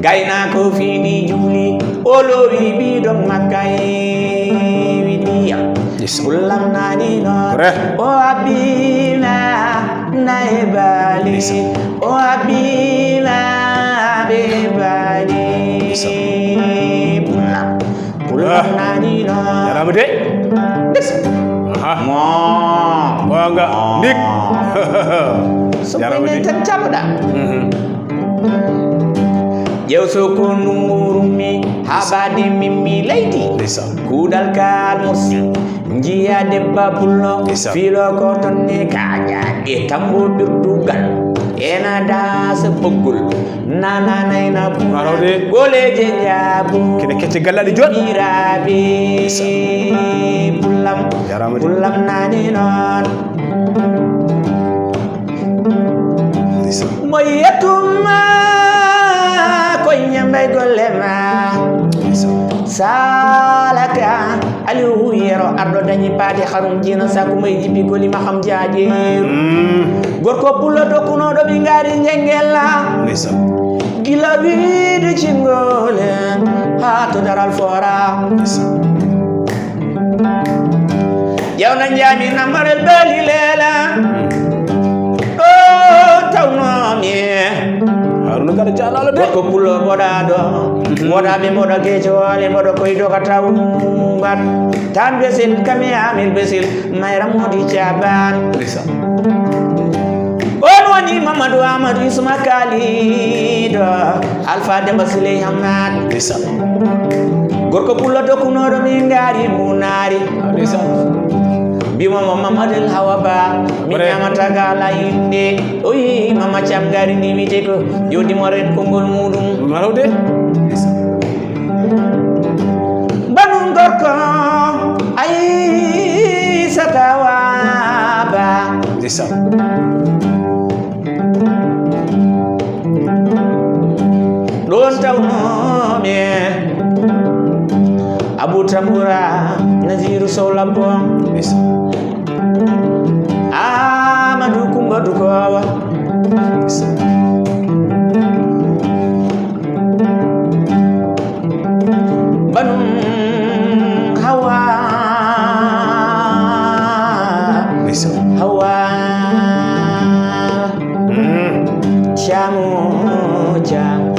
gaynako fini juli olowi ɓiɗon makka e widiya pullam nani non o abina na e bali o abina be bali pullam nani non yarama de moga nik yarama de tan caɓɗa ƴewso ko numurumi haɓade mimmi leydi kuuɗal kal mosi jiya debba pullo filo ko tonne kaƴaɗe tambo ɓirdugal ena dasa boggol nananayna arode goleje jaabu kene kecce gallaɗe joɗɗiraɓe pullam nani noon mo yettuma nyambay golle ma salaka aliou yero ardo dañi paati xarum jina saku may jibi goli ma xam jaajeer gorko pulo dokunoɗo ɓe ngaari njengella gila wiide cingole ha to daral fora ƴewna njami namarel beeli leela o tawnomi haruna gara jalalo de ko pullo boɗaɗo woɗaɓe moɗo geejowale moɗo koydo ka tawgat tan besil kami amil besil mayra modi caban on woni Mamadou Amadou Isma Kalido Alpha Demba Siley Hamad gorko pullo dokunoɗo min gaari munari bimama Mamadou Hawa Ba mi ñamata gala inde o yi mama Thiam gari ndi wite ko yodimo ren konngol muɗum marawde banum gorko Aissata Wa Ba Tambura Naziru Solabong Amadou Kumba Dukowa Banum Hawa Hawa Chamu Cham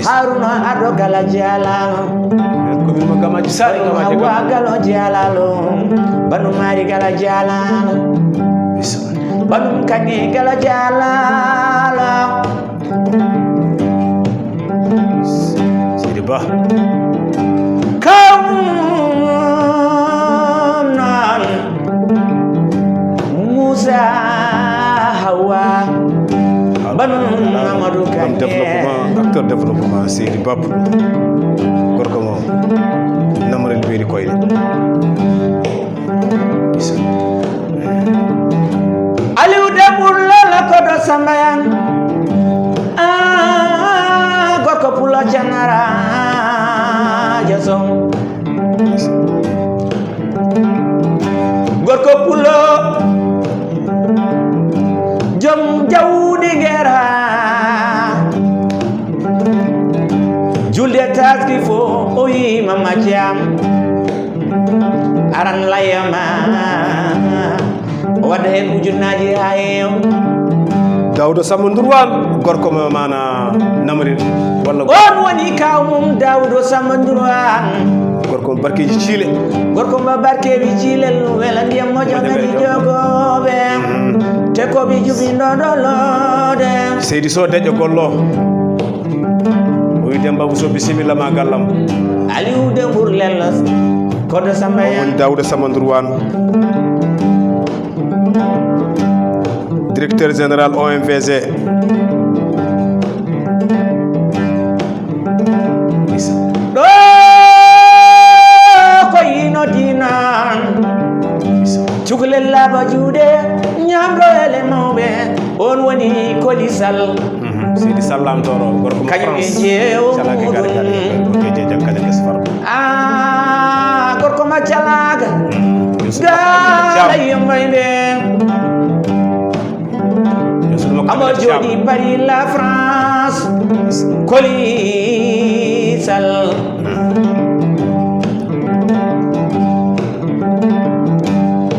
Haruna ado gala jalalo ko mi magama ci sare ngama wa galo jalalo banu mari gala jalalo banu kanye gala jalalo Sidi Ba kam nan Musa Hawa banu Amadou Kanye acteur développement Sidi Bab gorko mo namarel beeri koyde Aliou Dembour la ko do sambayan gorko pula janara jason gorko pulo jom jawdi gera Julia taski fo oyi mama jam aran layama wada hen ujunaji hayo Dawdo Samandurwan gorko mo mana namarel walla on woni kawmum Dawdo Samandurwan gorko barkeji Chile gorko ma barkeji Chile wela ndiyam mojo ngadi jogobe te ko bi jubi ndodolode Seydi So dejo gollo wi Demba Bousso bisimilla ma gallam Aliou Dembour lellas kodo sambayan woni Dawdo Samandurwan directeur général OMVG do ko yino dinan cukule laba juude ñamdo ele mawbe on woni kolisal Sidi Sallam Toro gorko mo France calake gare gare ko je jakkale esfar gorko ma calaga gala yembayde Amor jodi Paris la France kolisal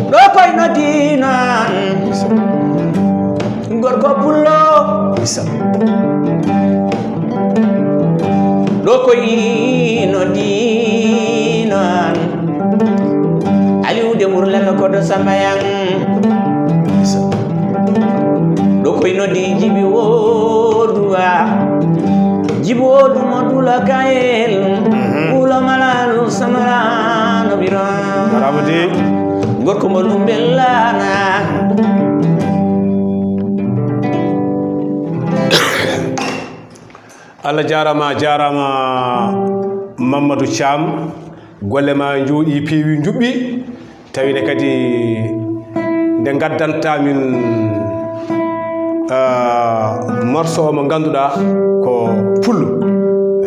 do koy no dinan gorko pullo do koy no dinan Aliou Dembour lelo ko do sambayang do koy no di jibi woduwa jibi wodu modula kael ula malalu samara no bira arabadi gorko mo lumbelana Allah jarama Mamadou Thiam golle ma jooɗi peewi juɓɓi tawine kadi nde gaddanta min morceau mo ganduɗa ko pullo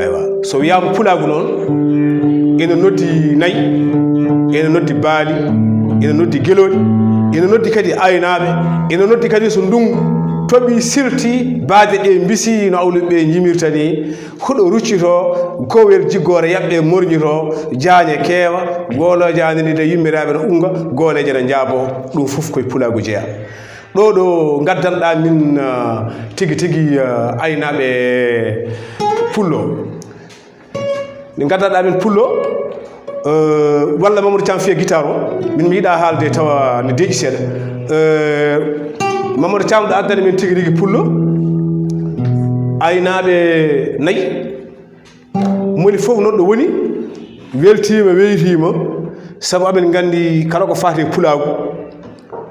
eywa so wiyama pulagu noon ene noddi nayyi ene noddi baali ene noddi gueloɗi ene noddi kadi aynaɓe ene noddi kadi so ndungu toɓi sirti baade ɗe bisi no awluɓe jimirta ni huɗo ruccito gowel jiggore yaɓɓe morñito jaañe keewa golo janidi de yimmiraɓe no unga goleje ne jaabo ɗum fof koye pulagu jeeya ɗo gaddanɗa min tigi tigi aynaɓe pullo nde gaddanɗa min pullo walla Mamadou Thiam fiya guitare o min mi yiiɗa haalde tawa ne deeƴi seeɗa Mamadou Thiam ɗo addani min tigi rigi pullo aynaɓe nayyi moni fof noon ɗo woni weltima weytima sabu amen gandi kala ko fati pulagu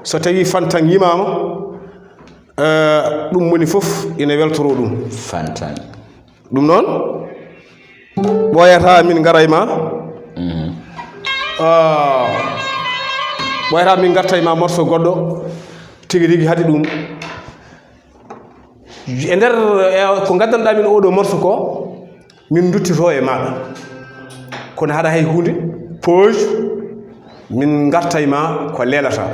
so tawi fantan yimama ɗum woni fof ina weltoro ɗum fantan ɗum noon ɓoyata min garay ma ɓoyata min garta e ma morceau goɗɗo tigi rigi haade ɗum e nder ko gaddanɗa min oɗo morceau ko min duttito e maɗa kono haɗa hay hunde pause min garta e ma ko lelata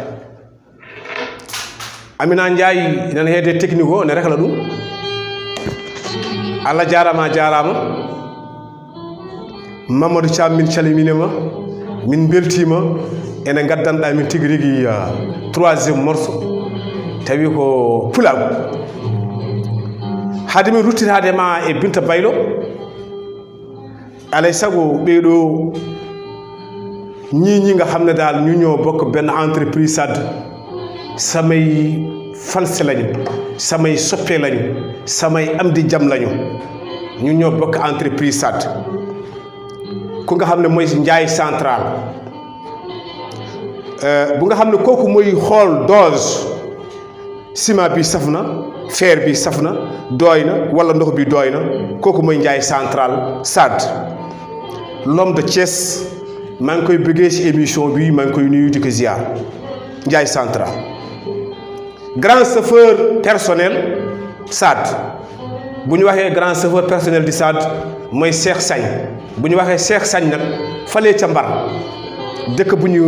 Amina Ndiaye nana heede technique o ne rekla ɗum Allah jarama jarama Mamadou Thiam min calminima min beltima ene gaddanɗa min tigi rigui troisiéme morceau tawi ko pulagu haade min ruttitade ma e Binta Baylo alay sago ɓeɗo ñiñi nga xam ne daal ñu ñoo bokk benn entreprise SAD samay fanse lañu samay soppe lañu samay am di jam lañu ñu ñoo bokk entreprise SAD ku nga xam ne mooy Njaay central bu nga xam ne kooku mooy xool dose ciment bi saf na fer bi saf na doy na wala ndox bi doy na kooku mooy Njaay central SAD l'homme de Thiès maa ngi koy bëggee ci émission bi maa ngi koy nuyu di ko ziar Njaay central grand chauffeur personnel SAD bu ñu waxee grand chauffeur personnel di SAD mooy Cheikh Sagne bu ñu waxee Cheikh Sagne nag falee ca Mbar dëkk bu ñu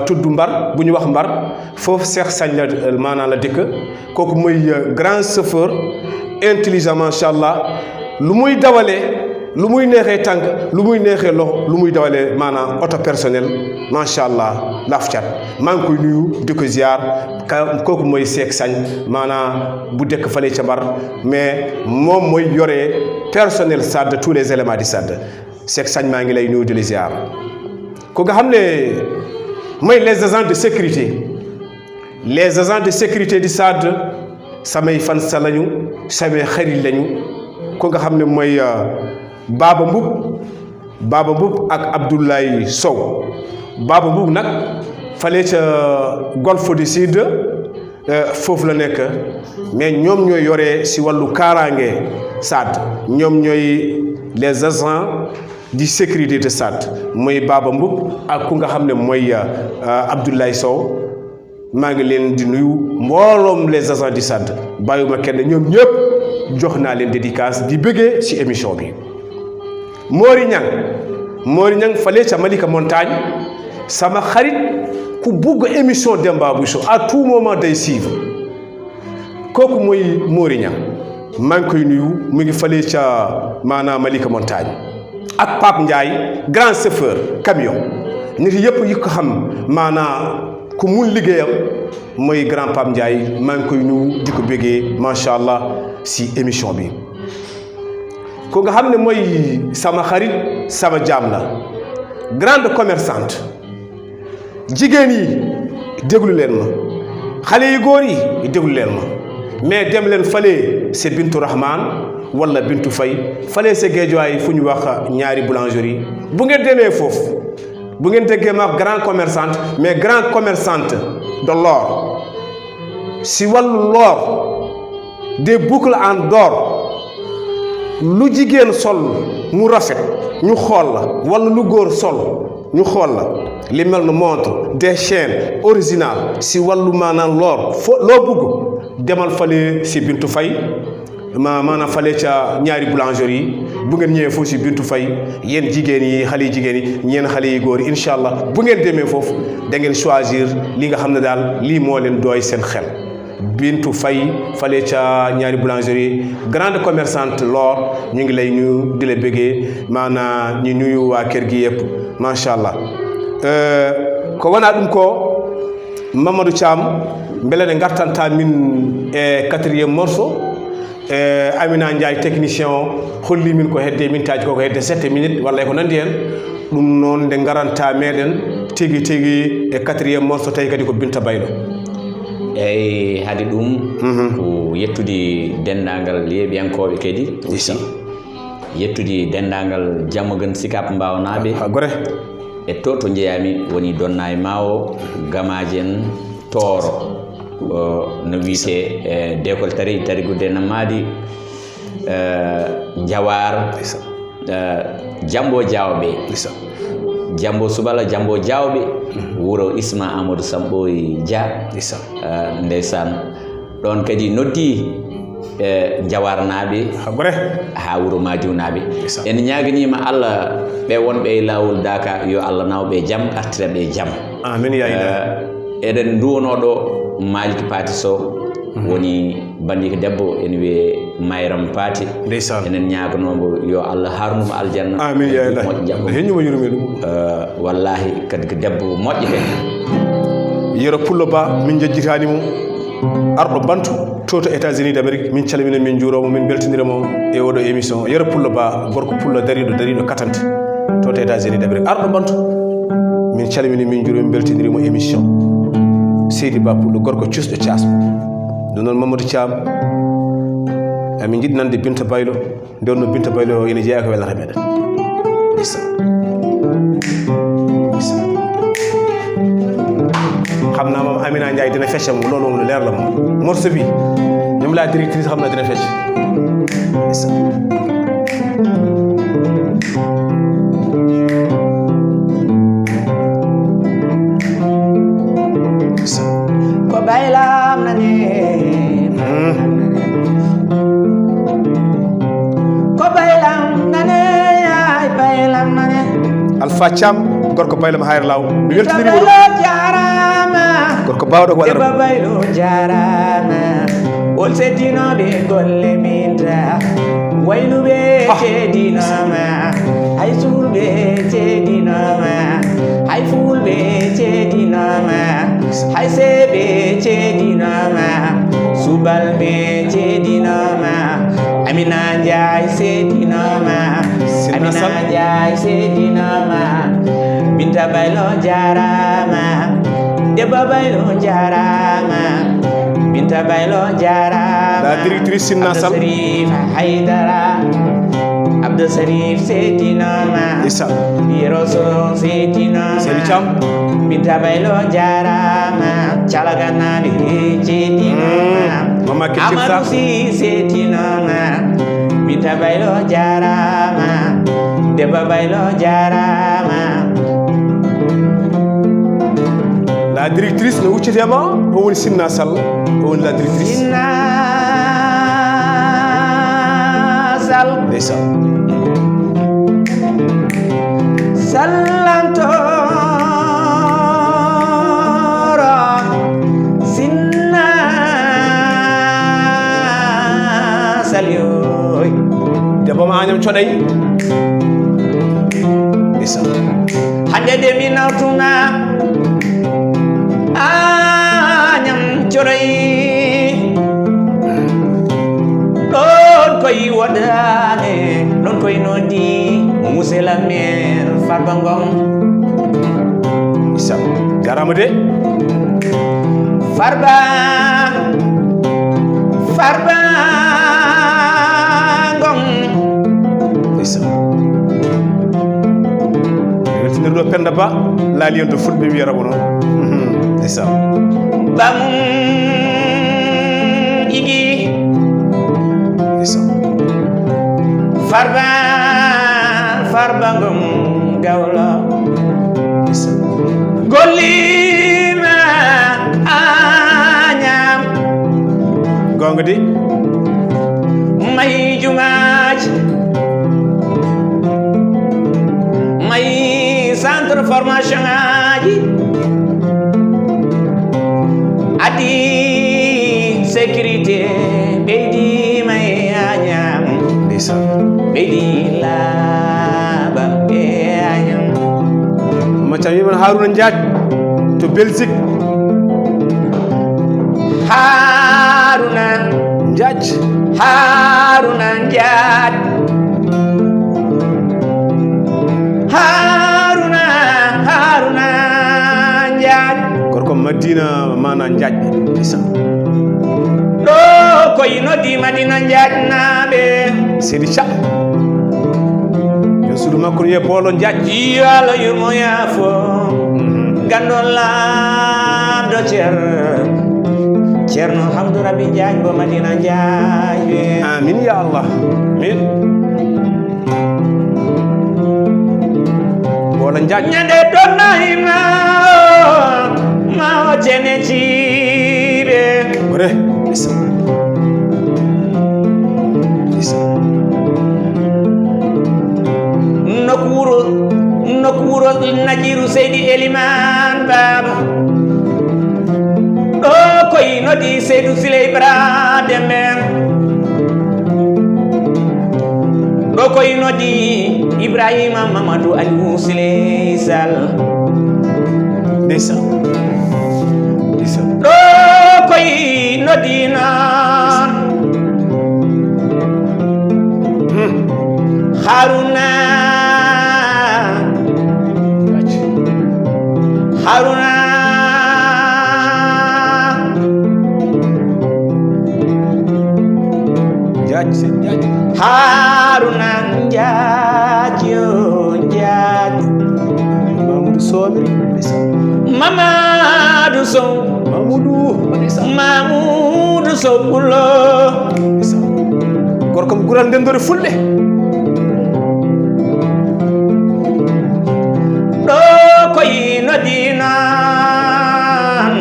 tudd Mbar bu ñu wax Mbar foofu Cheikh Sagne la maanaam la dëkk kooku mooy grand chauffeur intelligent macha allah lu muy dawalee lu muy neexee tànk lu muy neexee loxo lu muy dawalee maanaam auto personnel macha allah laaf cat maa ngi koy nuyu di ko ziar kooku mooy Cheikh Sagne maanaam bu dëkk fale ca Mbar mais moom mooy yore personnel SAD de tous les éléments du SAD Cheikh Sagne maa ngi lay nuyu di la ziar ko nga xam ne mooy les agents de sécurité di SAD samay fan sa lañu samay xarit lañu ko nga xam ne mooy Baba Mboup ak Abdoulaye Sow Baba Mboup nag fale ca Golfe du Sud foofu la nekk mais ñoom ñooy yore si wàllu kaaraange SAD ñoom ñooy les agents di sécurité de SAD mooy Baba Mboup ak ku nga xam ne mooy Abdoulaye Sow maa ngi leen di nuyu mbooloom les agents du SAD bàyyuma kenn ñoom ñëpp jox naa leen dédicace di bëggee ci émission bi Mori Niang fale ca Malika Montagne sama xarit ku bugg émission Demba Boucho à tout moment day suivre kooku mooy Mori Niang maa ngi koy nuyu mu ngi fale ca maanaam Malika Montagne ak Pape Ndiaye grand chauffeur camion nit yëpp yi ko xam maanaam ku mun liggéeyam mooy grand Pape Ndiaye maa ngi koy nuyu di ko bëggee macha allah si émission bi ko nga xam ne mooy sama xarit sama jaam la grande commerçante jigéen yi déglu leen ma xale yu góor yi déglu leen ma mais dem leen fale c'est Bintu Rahman wala Bintu Faye fale c'est Guédiawaye fu ñu wax ñaari boulangerie bu ngeen demee foofu bu ngeen déggee ma grand commerçante mais grand commerçante de l'or si wàllu l'or des boucles en or lu jigéen sol mu rafet ñu xool la wala lu góor sol ñu xool la li mel na montre des chaînes originales si wàllu maanaam l'or loo bugg demal fale si Bintu Faye maanaam fale ca ñaari boulangerie yi bu ngeen ñëwee foofu si Bintu Faye yéen jigéen yi xale yi jigéen yi ñeen xale yi góor yi incha allah bu ngeen demee foofu da ngeen choisir li nga xam ne daal lii moo leen doy seen xel Bintu Faye fale ca ñaari boulangerie grande commerçante l'or ñu ngi lay nuyu di la bëggee maanaam ñu nuyu waa kër gi yëpp macha allah ko wona ɗum ko Mamadou Thiam mbele ne gartanta min e 4e morceau Amina Ndiaye technicien holli min ko hedde mintaji koko hedde 7 minutes walla ko nandi hen ɗum noon nde garanta meɗen tigi tigi e 4e morceau tawi kadi ko Binta Baylo eyyi haade ɗum ko yettude dendagal yeeɓiyankoɓe kadi aussi yettude dendagal Diamaguene Sicap Mbao naaɓe gore e to jeeyami woni Donna e Mawo Gamaji en Tooro no wiyete décole tarigude Namadi Jawar Jambo Diawɓe Jambo Subala Jambo Diawɓe wuro Isma Amadou Samboy Dia ndeysan ɗon kadi noddi Jawar naaɓe ha wuro Madiw naaɓe en ñaganima Allah ɓe wonɓe e lawol Daka yo Allah nawɓe jaam artiraɓe jaam amin ya eɗen duwonoɗo Malick Paty Sow woni bandiko debbo en wiye Mayram Paty enen ñaganomo yo Allah harnumo aljanna amin ya ilahi heñuma yurmi ɗum wallahi kadi ko debbo moƴƴo kadi Yero Pullo Ba min jejjitanimo arɗo Bantu toto États-Unis d'Amérique min calmina min juuromo min beltodiramo e oɗo émission Yero Pullo Ba gorko pullo dariɗo katante toto États-Unis d'Amérique arɗo Bantu min calmini min juuromo min beltodirimo émission Seydi Ba Pullo gorko cusɗo casmo ɗum noon Mamadou Thiam min jiɗi nande Binta Baylo nde wonno Binta Baylo o ene jeeya ko welnata meɗen xam naa moom Amina Ndiaye dina fecce moom loolu moom lu leer la moom morceau bi ñoom la directrice xam naa dina fecc ko baylam nani ko baylam nani ay baylam nani Alpha Thiam gorko baylam hayr law mi weltini mo gorko bawɗo ko waɗata baylo jarama ol seddinoɓe golle minta wayluɓe ceedinoma hay suulɓe ceedinoma hay fulɓe ceedinoma hay seeɓe ceedinoma subalɓe ceedinoma Amina Ndiaye seedinoma Amina Ndiaye seedinoma Binta Baylo jarama Debba Baylo jarama Binta Baylo jarama la directrice Sinna Sall Sarif Haydara Abdou Sarif seedinoma Yero Sow seedinoma Seydi Thiam Binta Baylo jarama Calaganaɓe ceedinoma Amadou Sy seedinoma Binta Baylo jarama Debba Baylo jarama la directrice no huccitema o woni Sinna Sall o woni la directrice Sinna Sall ndeysan sallantoro Sinna Sall yoy debbo ma Agnam Coɗay ndeysan hande de mi nawtuna Agnam Coɗay ɗon koye woɗane ɗon koye noddi monsieur le maire Farba Ngom isa jarama de Farba Ngom isa weltinirɗo Penda Ba laali en to fulɓe wiyata ko noon isa bamum igi isa Farba Ngom gawlo isa gollima Agnam gonga de may jumaji may centre formation aji adi sécurité ɓeydi may Agnam isa ɓeydi laaba ɓe Agnam macam wimen Haruna Ndiaye to Belgique Haruna Ndiaye gorko Madina mana Ndiaye isa ɗo koye noddi Madina Ndiaye naɓe Seydi Dia suudu makko ye boolo jaajji yo Allah yurmo yaafo gandol laamɗo ceerno Hamdou Raby Diagne bo Madina Diagne amin ya Allah min boolo jaajji ñande donnayima ma o cene ciire ore isa nokkuuro Najiru Seydi Eliman Baba ɗo koye noddi Seydou Siley Bara Dembe ɗo koye noddi Ibrahima Mamadou Aliou Siley Sall ndeysan ɗo koye noddi noon Haruna Haruna Jaaji Mamadou Sobir Mamadou Sow Mamadou Sow Pulo gorko mo gural ndendore fulɓe ɗo koye noddi noon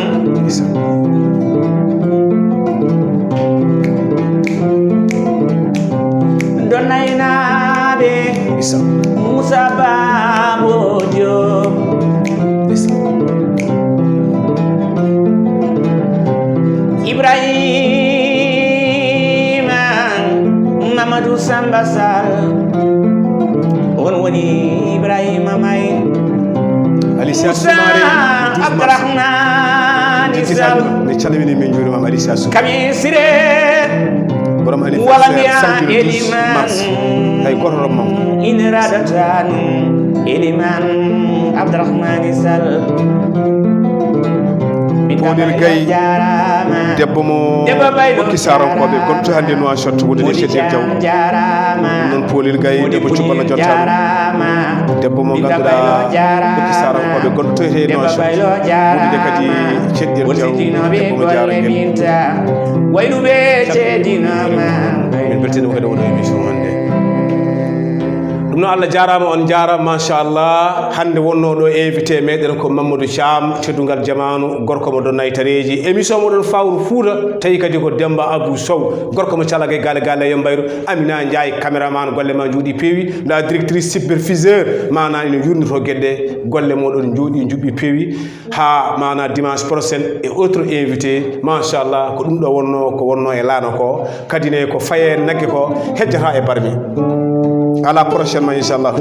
donnaynaɓe Moussa Babo Diop Ibrahima Mamadou Samba Sall on woni Ibrahima May Alicia Moussa Abdourahmane Sall ne calmini min juurimama Alicia Soumare Kami Siré borom wala anniversaire mbiya Eliman hay goto rommam ina radatan Eliman Abdourahmane Sall Polel Gaye debbo mo hokki sarankoɓe gonto hannde no shot wonde Chedir Diaw non Polel Gaye debbo cuballo jottano debbo mo ganduɗa hokki sarankoɓe gonto he no shot wonde kadi Chedir Diaw debbo mo jarangel wayluɓe ceedinama min beltini kadi wono émission hannde ɗum noon Allah jarama on jarama machallah hannde wonno ɗo invité meɗen ko Mamadou Thiam ceddugal jamanu gorko mo donna e tareji émission moɗon fawru Fouta tawi kadi ko Demba Abou Sow gorko mo calaga e galle galle yembayru Amina Ndiaye caméraman golle ma juuɗi peewi la directrice superviseur mana ene yurnito gueɗɗe golle moɗon juuɗi juɓɓi peewi ha mana dimanche prochain et autre invité machallah ko ɗum ɗo wonno ko wonno e laano ko kadi ne ko faye nagge ko hejjata e barmi à la prochaine, Inch'Allah.